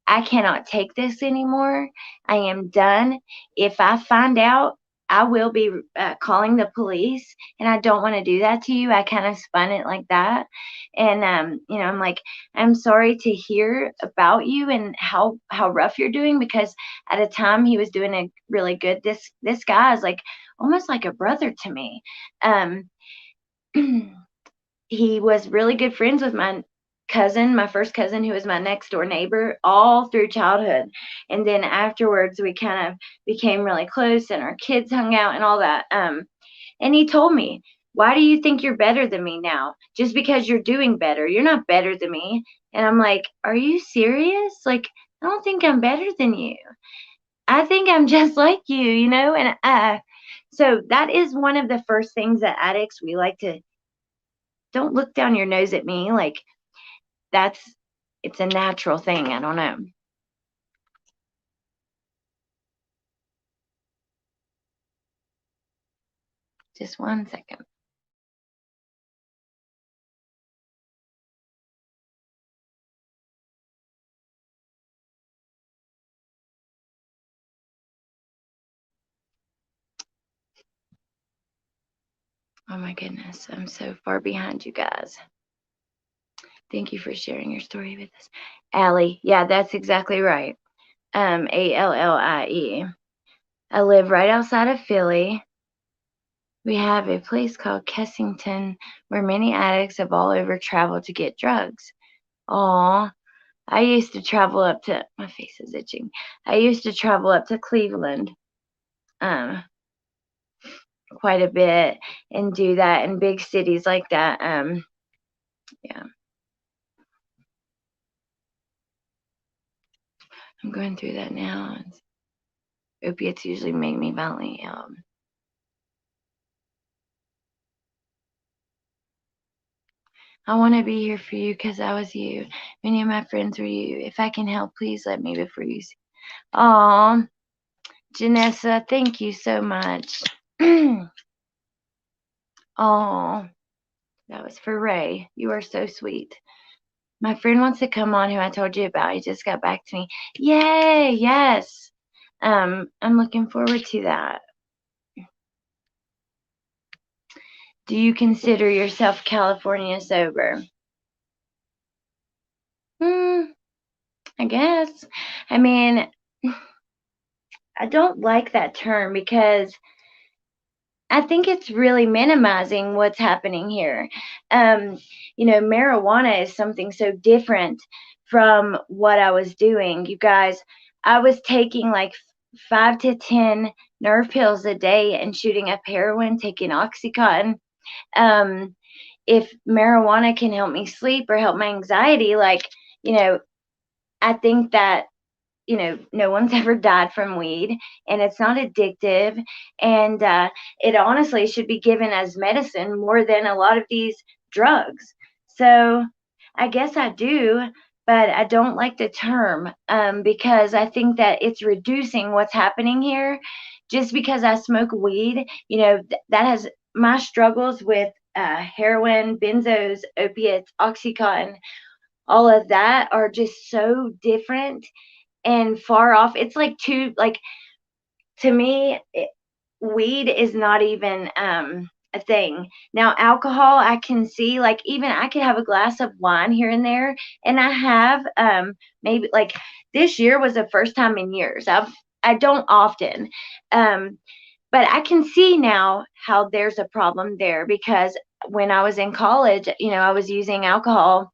I cannot take this anymore. I am done. If I find out, I will be calling the police, and I don't want to do that to you. I kind of spun it like that. And, I'm like, I'm sorry to hear about you and how rough you're doing, because at a time he was doing a really good. This guy is like almost like a brother to me. Um, he was really good friends with my first cousin, who was my next door neighbor, all through childhood. And then afterwards, we kind of became really close, and our kids hung out and all that. And he told me, why do you think you're better than me now? Just because you're doing better. You're not better than me. And I'm like, are you serious? Like, I don't think I'm better than you. I think I'm just like you, And so that is one of the first things that addicts, we like to, don't look down your nose at me. Like, it's a natural thing. I don't know. Just 1 second. Oh my goodness, I'm so far behind you guys. Thank you for sharing your story with us. Allie, yeah, that's exactly right. Allie. I live right outside of Philly. We have a place called Kessington where many addicts of all over travel to get drugs. Aw, I used to travel up to, my face is itching. I used to travel up to Cleveland um, quite a bit and do that in big cities like that. Yeah, I'm going through that now. Opiates usually make me violently ill. I want to be here for you because I was you. Many of my friends were you. If I can help, please let me before you see. Aw, Janessa, thank you so much. Oh, that was for Ray. You are so sweet. My friend wants to come on who I told you about. He just got back to me. Yay, yes. I'm looking forward to that. Do you consider yourself California sober? Hmm, I guess. I mean, I don't like that term because I think it's really minimizing what's happening here. Um, marijuana is something so different from what I was doing. You guys, I was taking like 5 to 10 nerve pills a day and shooting up heroin, taking Oxycontin. Um, if marijuana can help me sleep or help my anxiety, you know, I think that no one's ever died from weed and it's not addictive. And it honestly should be given as medicine more than a lot of these drugs. So I guess I do, but I don't like the term because I think that it's reducing what's happening here. Just because I smoke weed, that has my struggles with heroin, benzos, opiates, Oxycontin, all of that are just so different and far off. It's like to me, weed is not even a thing. Now, alcohol, I can see like even I could have a glass of wine here and there, and I have maybe like this year was the first time in years. I don't often. Um, but I can see now how there's a problem there because when I was in college, I was using alcohol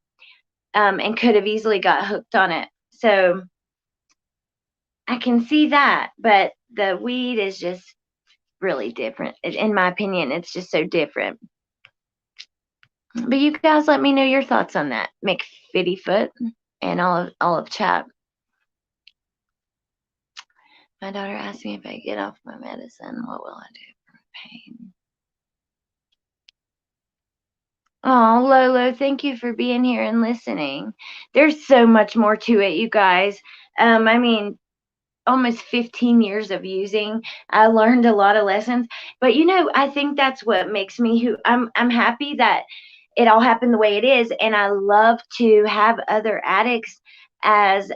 and could have easily got hooked on it. So I can see that, but the weed is just really different. In my opinion, it's just so different. But you guys let me know your thoughts on that. McFittyfoot and all of chat. My daughter asked me if I get off my medicine, what will I do for pain? Oh, Lolo, thank you for being here and listening. There's so much more to it, you guys. I mean, almost 15 years of using, I learned a lot of lessons. But I think that's what makes me who I'm happy that it all happened the way it is, and I love to have other addicts as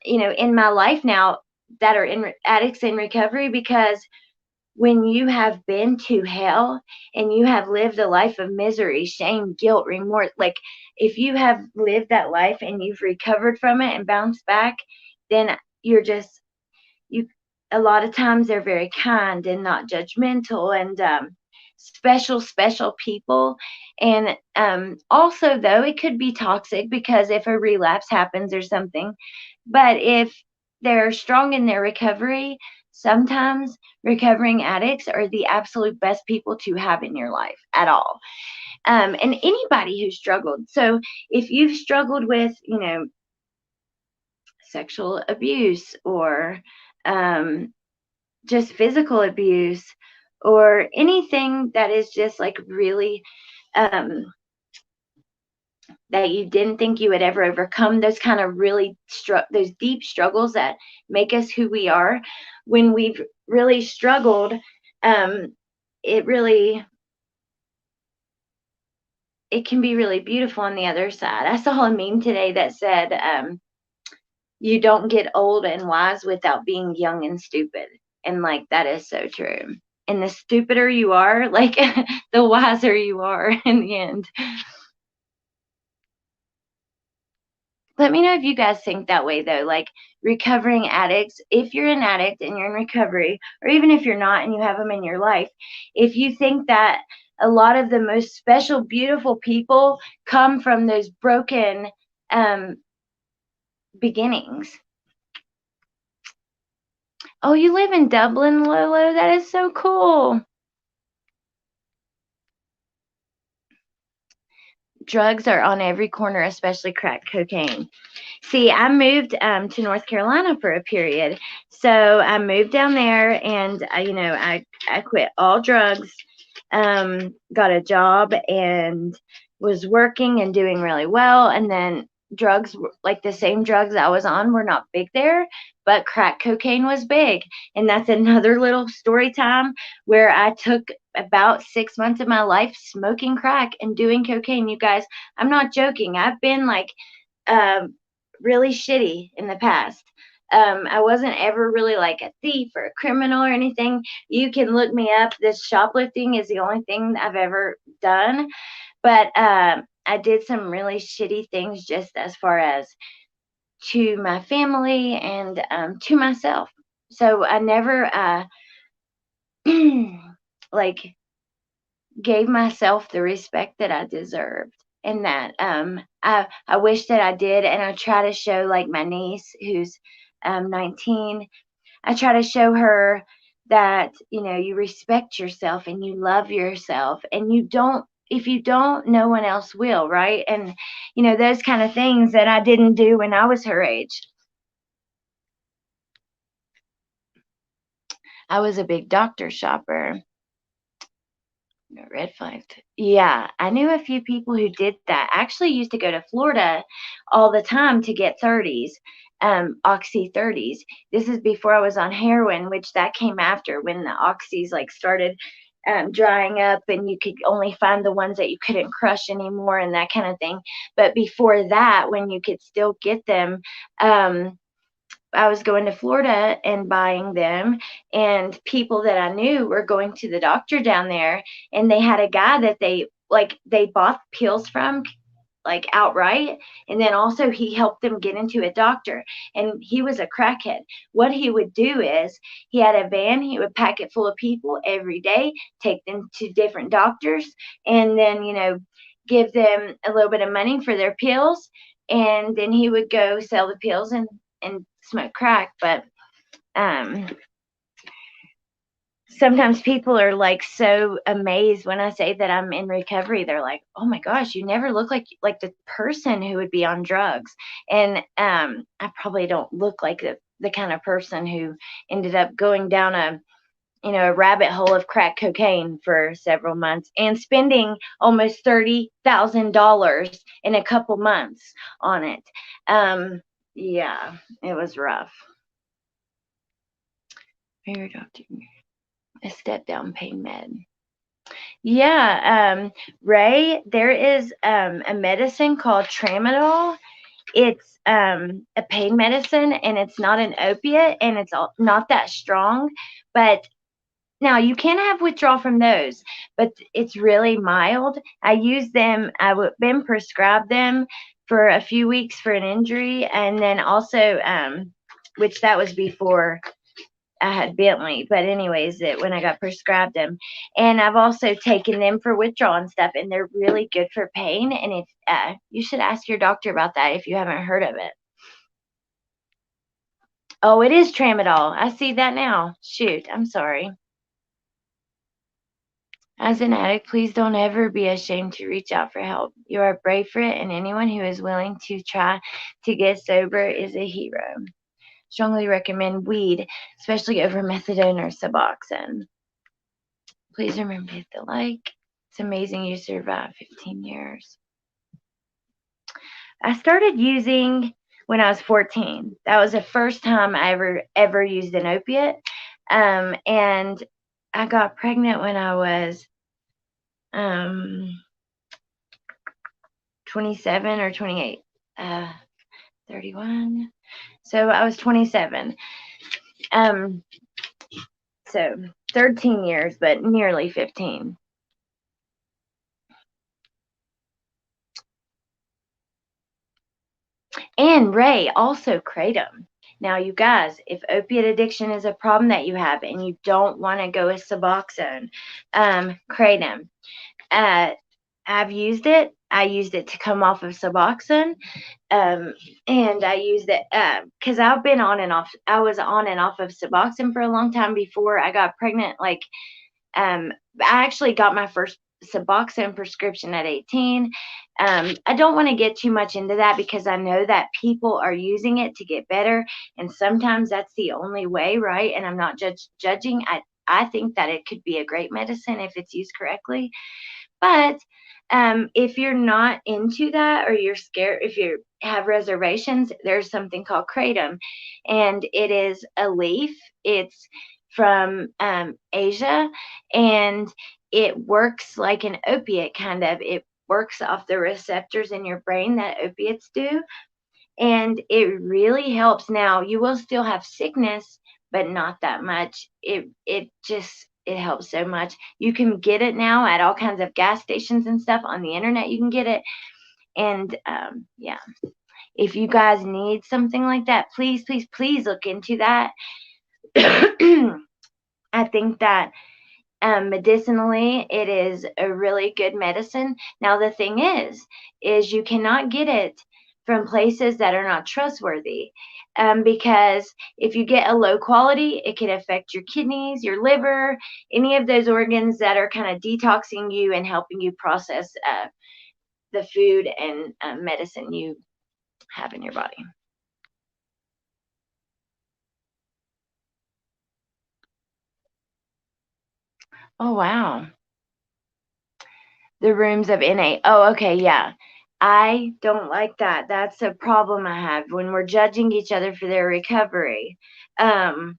in my life now that are addicts in recovery, because when you have been to hell and you have lived a life of misery, shame, guilt, remorse, like if you have lived that life and you've recovered from it and bounced back, then you're just you a lot of times they're very kind and not judgmental and special people. And also, though, it could be toxic because if a relapse happens or something, but if they're strong in their recovery, sometimes recovering addicts are the absolute best people to have in your life at all. And anybody who struggled, so if you've struggled with sexual abuse or just physical abuse or anything that is just like really that you didn't think you would ever overcome, those kind of really those deep struggles that make us who we are, when we've really struggled, um, it really it can be really beautiful on the other side. I saw a meme today that said, you don't get old and wise without being young and stupid. And like that is so true. And the stupider you are, like the wiser you are in the end. Let me know if you guys think that way, though. Like, recovering addicts, if you're an addict and you're in recovery, or even if you're not and you have them in your life, if you think that a lot of the most special, beautiful people come from those broken beginnings. Oh, you live in Dublin, Lolo? That is so cool. Drugs are on every corner, especially crack cocaine. See, I moved to North Carolina for a period. So I moved down there and, I quit all drugs, got a job and was working and doing really well. And then drugs, like the same drugs I was on, were not big there, but crack cocaine was big. And that's another little story time where I took about 6 months of my life smoking crack and doing cocaine. You guys, I'm not joking. I've been like, really shitty in the past. I wasn't ever really like a thief or a criminal or anything. You can look me up. This shoplifting is the only thing I've ever done. But I did some really shitty things just as far as to my family and to myself. So I never like gave myself the respect that I deserved. And that I wish that I did. And I try to show, like, my niece who's 19, I try to show her that, you respect yourself and you love yourself, and if you don't, no one else will, right? And, those kind of things that I didn't do when I was her age. I was a big doctor shopper. No red flags. Yeah, I knew a few people who did that. I actually used to go to Florida all the time to get 30s, Oxy 30s. This is before I was on heroin, which that came after when the Oxys like started drying up and you could only find the ones that you couldn't crush anymore and that kind of thing. But before that, when you could still get them, I was going to Florida and buying them, and people that I knew were going to the doctor down there, and they had a guy that they bought pills from, like, outright, and then also he helped them get into a doctor, and he was a crackhead. What he would do is he had a van, he would pack it full of people every day, take them to different doctors, and then give them a little bit of money for their pills, and then he would go sell the pills and smoke crack. But sometimes people are like so amazed when I say that I'm in recovery. They're like, "Oh my gosh, you never look like the person who would be on drugs." And I probably don't look like the kind of person who ended up going down a rabbit hole of crack cocaine for several months and spending almost $30,000 in a couple months on it. Yeah, it was rough. Favorite doctor, a step down pain med. Yeah, Ray, there is a medicine called tramadol. It's a pain medicine, and it's not an opiate, and it's not that strong. But now you can have withdrawal from those, but it's really mild. I use them. I've been prescribed them for a few weeks for an injury, and then also, which that was before I had Bentley, but anyways, when I got prescribed them, and I've also taken them for withdrawal and stuff, and they're really good for pain. And if you should ask your doctor about that if you haven't heard of it. Oh, it is tramadol. I see that now. Shoot, I'm sorry. As an addict, please don't ever be ashamed to reach out for help. You are brave for it, and anyone who is willing to try to get sober is a hero. Strongly recommend weed, especially over methadone or Suboxone. Please remember to hit the like. It's amazing you survived 15 years. I started using when I was 14. That was the first time I ever used an opiate. And I got pregnant when I was 27 or 28. 31. So I was 27. So 13 years, but nearly 15. And Ray, also kratom. Now, you guys, if opiate addiction is a problem that you have and you don't want to go with Suboxone, kratom. Uh, I've used it. I used it to come off of Suboxone, and I used it because I've been on and off. I was on and off of Suboxone for a long time before I got pregnant. Like, I actually got my first Suboxone prescription at 18. I don't want to get too much into that because I know that people are using it to get better, and sometimes that's the only way, right? And I'm not judging. I think that it could be a great medicine if it's used correctly. But if you're not into that or you're scared, if you have reservations, there's something called kratom, and it is a leaf. It's from Asia, and it works like an opiate kind of. It works off the receptors in your brain that opiates do, and it really helps. Now, you will still have sickness, but not that much. It helps so much. You can get it now at all kinds of gas stations and stuff on the internet. You can get it, and yeah. If you guys need something like that, please, please, please look into that. I think that medicinally, it is a really good medicine. Now, the thing is you cannot get it from places that are not trustworthy, because if you get a low quality, it can affect your kidneys, your liver, any of those organs that are kind of detoxing you and helping you process the food and medicine you have in your body. Oh, wow. The rooms of NA. Oh, okay, yeah. I don't like that. That's a problem I have when we're judging each other for their recovery. Um,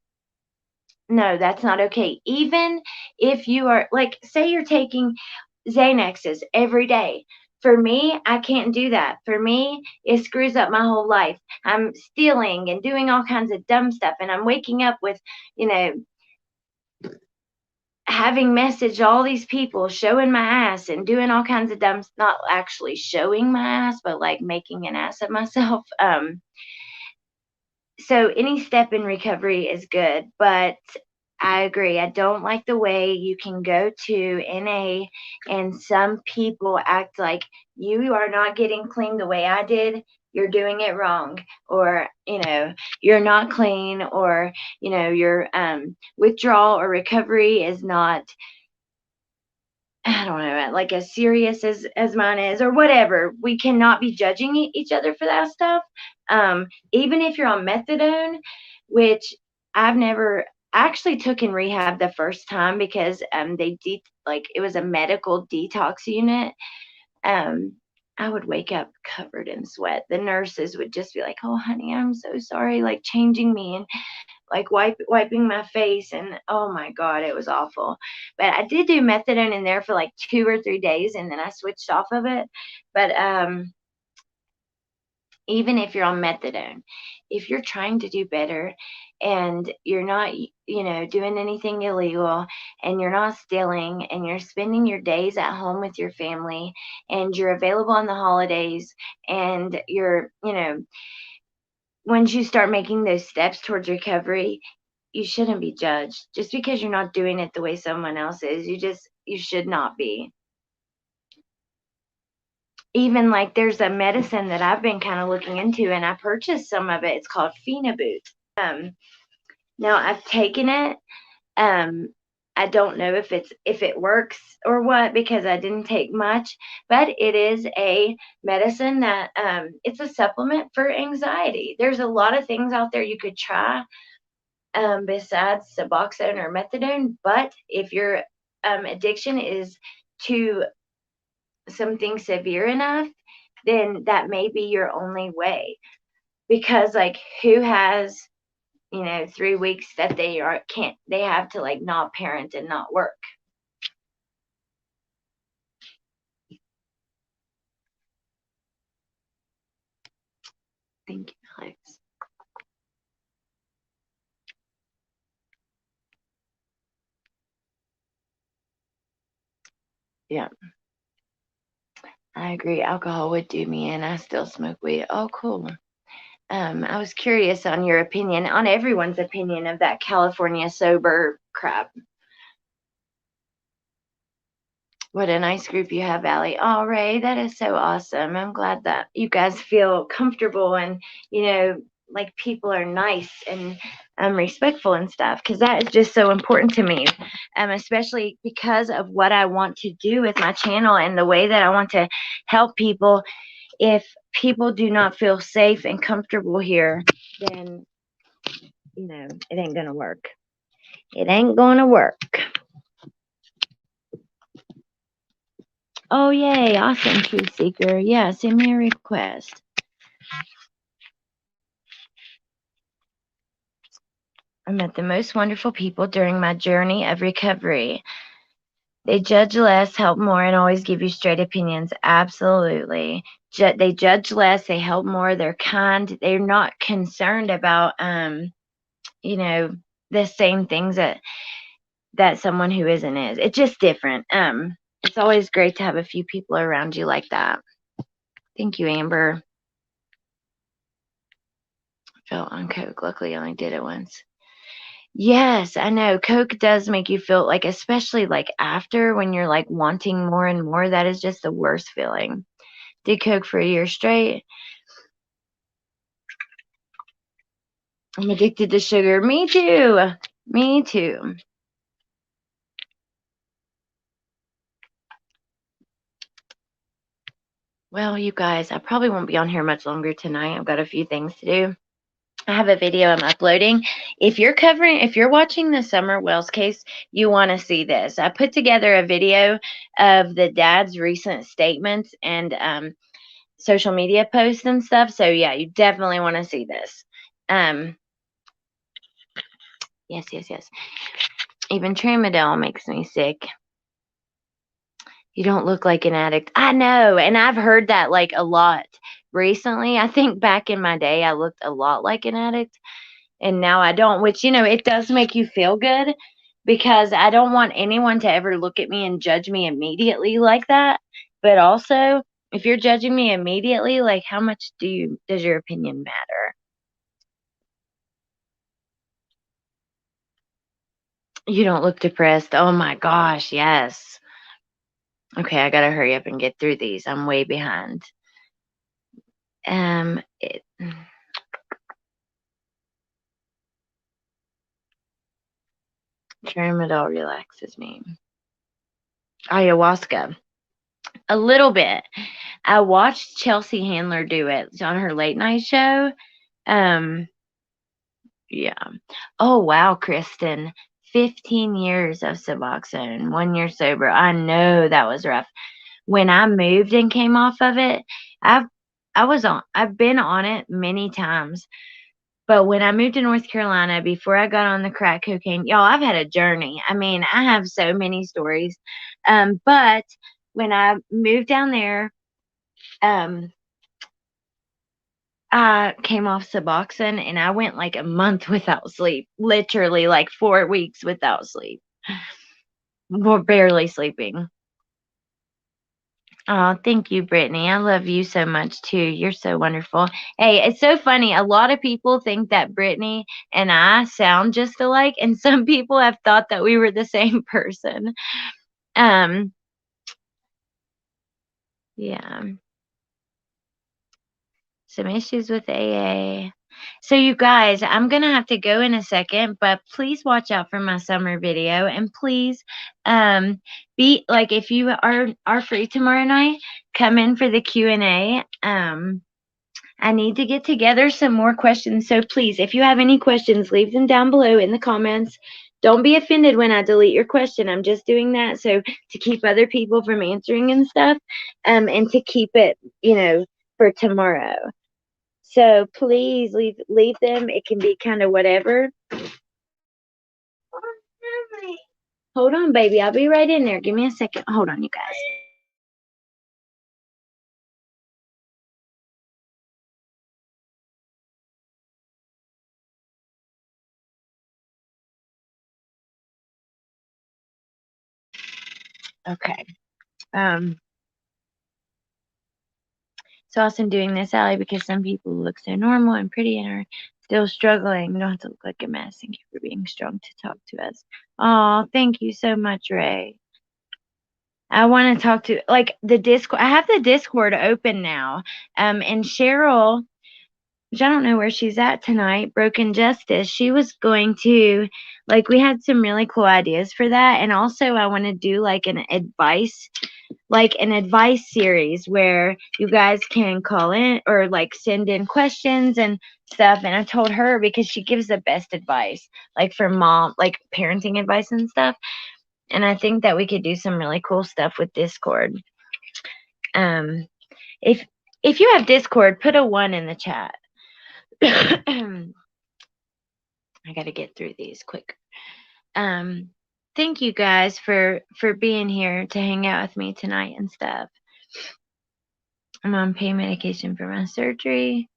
no, that's not okay. Even if you are, like, say you're taking Xanaxes every day. For me, I can't do that. For me, it screws up my whole life. I'm stealing and doing all kinds of dumb stuff, and I'm waking up with, you know, having messaged all these people, showing my ass and doing all kinds of dumb, not actually showing my ass, but like making an ass of myself. So any step in recovery is good, but I agree. I don't like the way you can go to NA and some people act like you are not getting clean the way I did. You're doing it wrong, or you're not clean, or your withdrawal or recovery is not, I don't know, like as serious as mine is, or whatever. We cannot be judging each other for that stuff. Even if you're on methadone, which I've never I actually took in rehab the first time because like it was a medical detox unit. Um, I would wake up covered in sweat. The nurses would just be like, "Oh, honey, I'm so sorry," like changing me and like wiping my face, and oh my god, it was awful. But I did do methadone in there for like 2 or 3 days, and then I switched off of it. But even if you're on methadone, if you're trying to do better and you're not doing anything illegal, and you're not stealing, and you're spending your days at home with your family, and you're available on the holidays, and you're once you start making those steps towards recovery, you shouldn't be judged just because you're not doing it the way someone else is. You should not be. Even like there's a medicine that I've been kind of looking into, and I purchased some of it. It's called Phenoboot. Um, Now I've taken it. Um, I don't know if it works or what because I didn't take much, but it is a medicine that it's a supplement for anxiety. There's a lot of things out there you could try besides Suboxone or methadone. But if your addiction is to something severe enough, then that may be your only way. Because like, who has 3 weeks that they have to like not parent and not work? Thank you, Alex. Yeah, I agree. Alcohol would do me in. I still smoke weed. Oh, cool. I was curious on your opinion, on everyone's opinion of that California sober crap. What a nice group you have, Allie. Oh, Ray, that is so awesome. I'm glad that you guys feel comfortable and, like people are nice and respectful and stuff, because that is just so important to me, especially because of what I want to do with my channel and the way that I want to help people. If people do not feel safe and comfortable here, then, it ain't going to work. It ain't going to work. Oh, yay. Awesome, Truth Seeker. Yeah, send me a request. I met the most wonderful people during my journey of recovery. They judge less, help more, and always give you straight opinions. Absolutely. They judge less, they help more, they're kind. They're not concerned about, the same things that someone who isn't is. It's just different. It's always great to have a few people around you like that. Thank you, Amber. Felt on coke. Luckily, I only did it once. Yes, I know. Coke does make you feel like, especially like after when you're like wanting more and more, that is just the worst feeling. Did Coke for a year straight. I'm addicted to sugar. Me too. Me too. Well, you guys, I probably won't be on here much longer tonight. I've got a few things to do. I have a video I'm uploading. If you're watching the Summer Wells case, you want to see this. I put together a video of the dad's recent statements and social media posts and stuff. So yeah, you definitely want to see this. Yes. Even Tramadol makes me sick. You don't look like an addict. I know, and I've heard that like a lot recently. I think back in my day, I looked a lot like an addict, and now I don't, which, it does make you feel good, because I don't want anyone to ever look at me and judge me immediately like that. But also, if you're judging me immediately, like, how much does your opinion matter? You don't look depressed. Oh my gosh, yes. Okay, I gotta hurry up and get through these. I'm way behind. Tramadol relaxes me. Ayahuasca. A little bit. I watched Chelsea Handler do it on her late night show. Yeah. Oh, wow, Kristen. 15 years of Suboxone, 1 year sober. I know that was rough. When I moved and came off of it, I've been on it many times. But when I moved to North Carolina, before I got on the crack cocaine, y'all, I've had a journey. I mean, I have so many stories. But when I moved down there, I came off Suboxone and I went like a month without sleep. Literally like 4 weeks without sleep. Or barely sleeping. Oh, thank you, Brittany. I love you so much too. You're so wonderful. Hey, it's so funny. A lot of people think that Brittany and I sound just alike, and some people have thought that we were the same person. Yeah. Some issues with AA. So you guys, I'm going to have to go in a second, but please watch out for my summer video, and please be like, if you are free tomorrow night, come in for the Q&A. I need to get together some more questions. So please, if you have any questions, leave them down below in the comments. Don't be offended when I delete your question. I'm just doing that so to keep other people from answering and stuff, and to keep it, for tomorrow. So please leave them. It can be kind of whatever. Hold on, baby. I'll be right in there. Give me a second. Hold on, you guys. Okay. It's awesome doing this, Allie, because some people look so normal and pretty and are still struggling. You don't have to look like a mess. Thank you for being strong to talk to us. Oh, thank you so much, Ray. I want to talk to like the Discord. I have the Discord open now. And Cheryl, which I don't know where she's at tonight, Broken Justice. She was going to like we had some really cool ideas for that. And also I want to do like an advice series where you guys can call in or like send in questions and stuff. And I told her because she gives the best advice, like for mom, like parenting advice and stuff. And I think that we could do some really cool stuff with Discord. Um, if you have Discord, put a 1 in the chat. I gotta get through these quick. Thank you guys for being here to hang out with me tonight and stuff. I'm on pain medication for my surgery.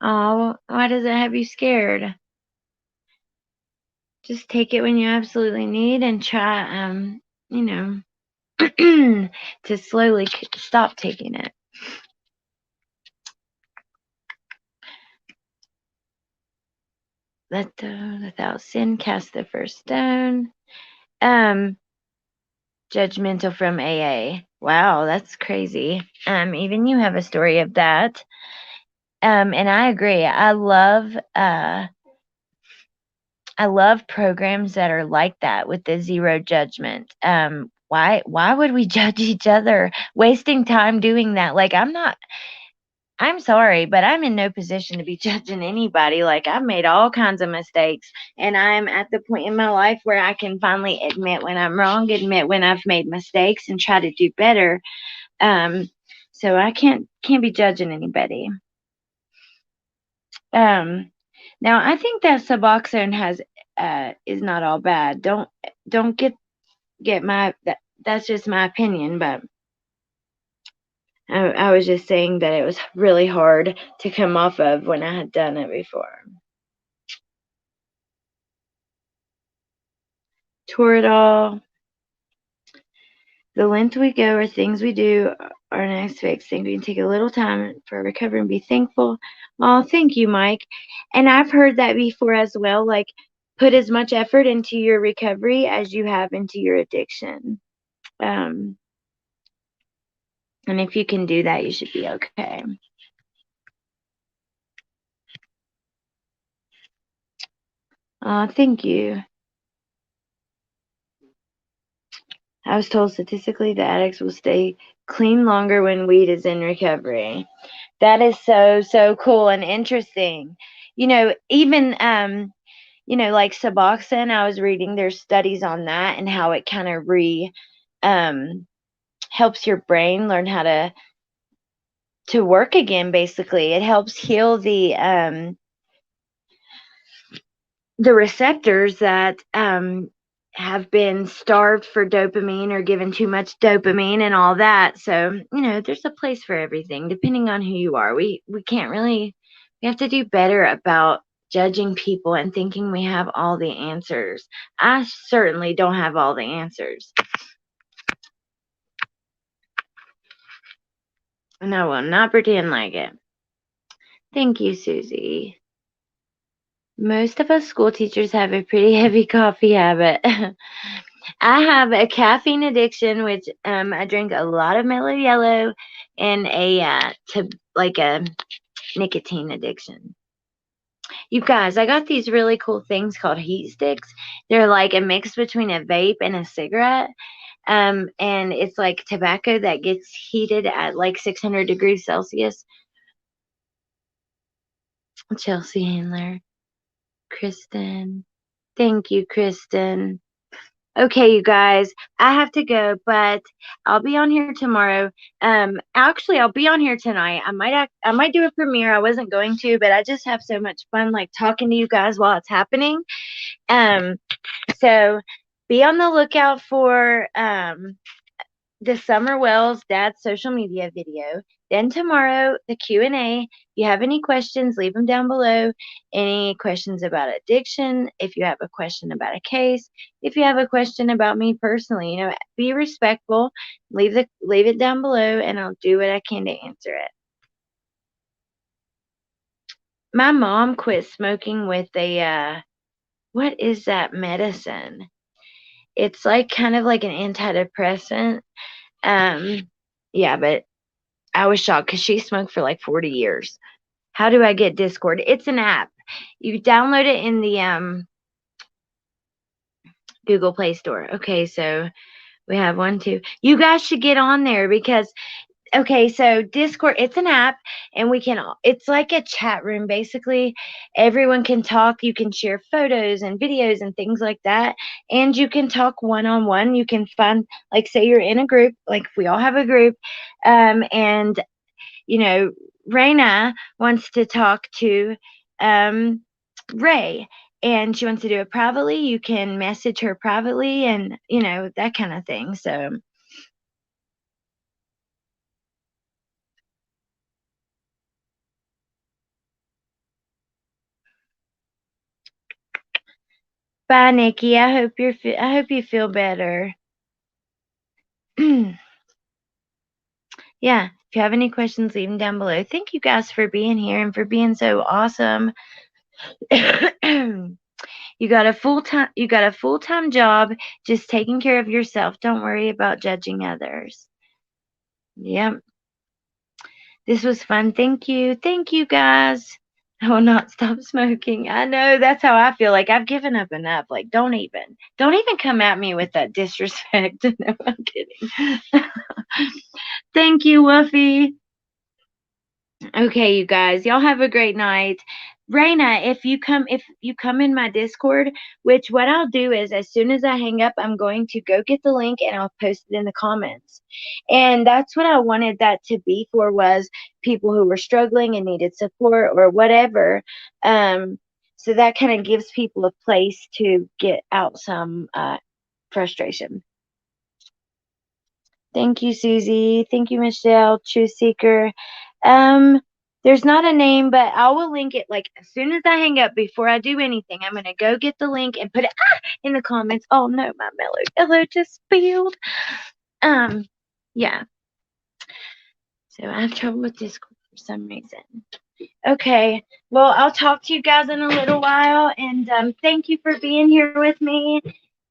Oh, why does it have you scared? Just take it when you absolutely need and try, you know, to slowly stop taking it. Let without sin cast the first stone. Judgmental from AA. Wow, that's crazy. Even you have a story of that. And I agree. I love programs that are like that with the zero judgment. Why would we judge each other? Wasting time doing that. Like I'm sorry, but I'm in no position to be judging anybody. Like I've made all kinds of mistakes and I'm at the point in my life where I can finally admit when I'm wrong, admit when I've made mistakes and try to do better. So I can't be judging anybody. Now I think that Suboxone has is not all bad. Don't get my that's just my opinion, but I was just saying that it was really hard to come off of when I had done it before. Toradol. The length we go or things we do are next fixed. Think we can take a little time for recovery and be thankful. Oh, thank you, Mike. And I've heard that before as well. Like, put as much effort into your recovery as you have into your addiction. And if you can do that, you should be okay. Thank you. I was told statistically the addicts will stay clean longer when weed is in recovery. That is so cool and interesting. You know, even like Suboxone, I was reading there's studies on that and how it kind of helps your brain learn how to work again. Basically, it helps heal the receptors that have been starved for dopamine or given too much dopamine and all that. So, there's a place for everything depending on who you are. We can't really, we have to do better about judging people and thinking we have all the answers. I certainly don't have all the answers. And I will not pretend like it. Thank you, Susie. Most of us school teachers have a pretty heavy coffee habit. I have a caffeine addiction, which I drink a lot of Mellow Yellow, and a nicotine addiction. You guys, I got these really cool things called heat sticks. They're like a mix between a vape and a cigarette. And it's like tobacco that gets heated at like 600 degrees Celsius. Chelsea Handler. Kristen. Thank you, Kristen. Okay, you guys, I have to go, but I'll be on here tomorrow. Actually, I'll be on here tonight. I might do a premiere. I wasn't going to, but I just have so much fun, like talking to you guys while it's happening. So be on the lookout for the Summer Wells Dad's social media video. Then tomorrow, the Q&A. If you have any questions, leave them down below. Any questions about addiction, if you have a question about a case, if you have a question about me personally, be respectful. Leave it down below, and I'll do what I can to answer it. my mom quit smoking with a what is that medicine? It's like kind of like an antidepressant. Yeah, but I was shocked because she smoked for like 40 years. How do I get Discord? It's an app. You download it in the Google Play Store. Okay, so we have 1, 2. You guys should get on there because okay, so Discord, it's an app and it's like a chat room basically. Everyone can talk, you can share photos and videos and things like that. And you can talk one-on-one. You can find, like, say you're in a group, like if we all have a group, and you know, Raina wants to talk to Ray and she wants to do it privately. You can message her privately and, that kind of thing. So, bye, Nikki. I hope you feel better. Yeah. If you have any questions, leave them down below. Thank you guys for being here and for being so awesome. You got a full-time job just taking care of yourself. Don't worry about judging others. Yep. This was fun. Thank you. Thank you, guys. I will not stop smoking. I know that's how I feel. Like I've given up enough. Like don't even come at me with that disrespect. No, I'm kidding. Thank you, Wuffy. Okay, you guys, y'all have a great night. Raina, if you come in my Discord, which what I'll do is as soon as I hang up, I'm going to go get the link and I'll post it in the comments. And that's what I wanted that to be for, was people who were struggling and needed support or whatever. So that kind of gives people a place to get out some frustration. Thank you, Susie. Thank you, Michelle, True Seeker. There's not a name, but I will link it like as soon as I hang up. Before I do anything, I'm gonna go get the link and put it in the comments. Oh no, my mellow just spilled. Yeah. So I have trouble with Discord for some reason. Okay. Well, I'll talk to you guys in a little while, and thank you for being here with me.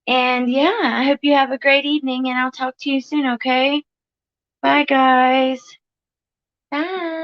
And yeah, I hope you have a great evening, and I'll talk to you soon. Okay. Bye, guys. Bye.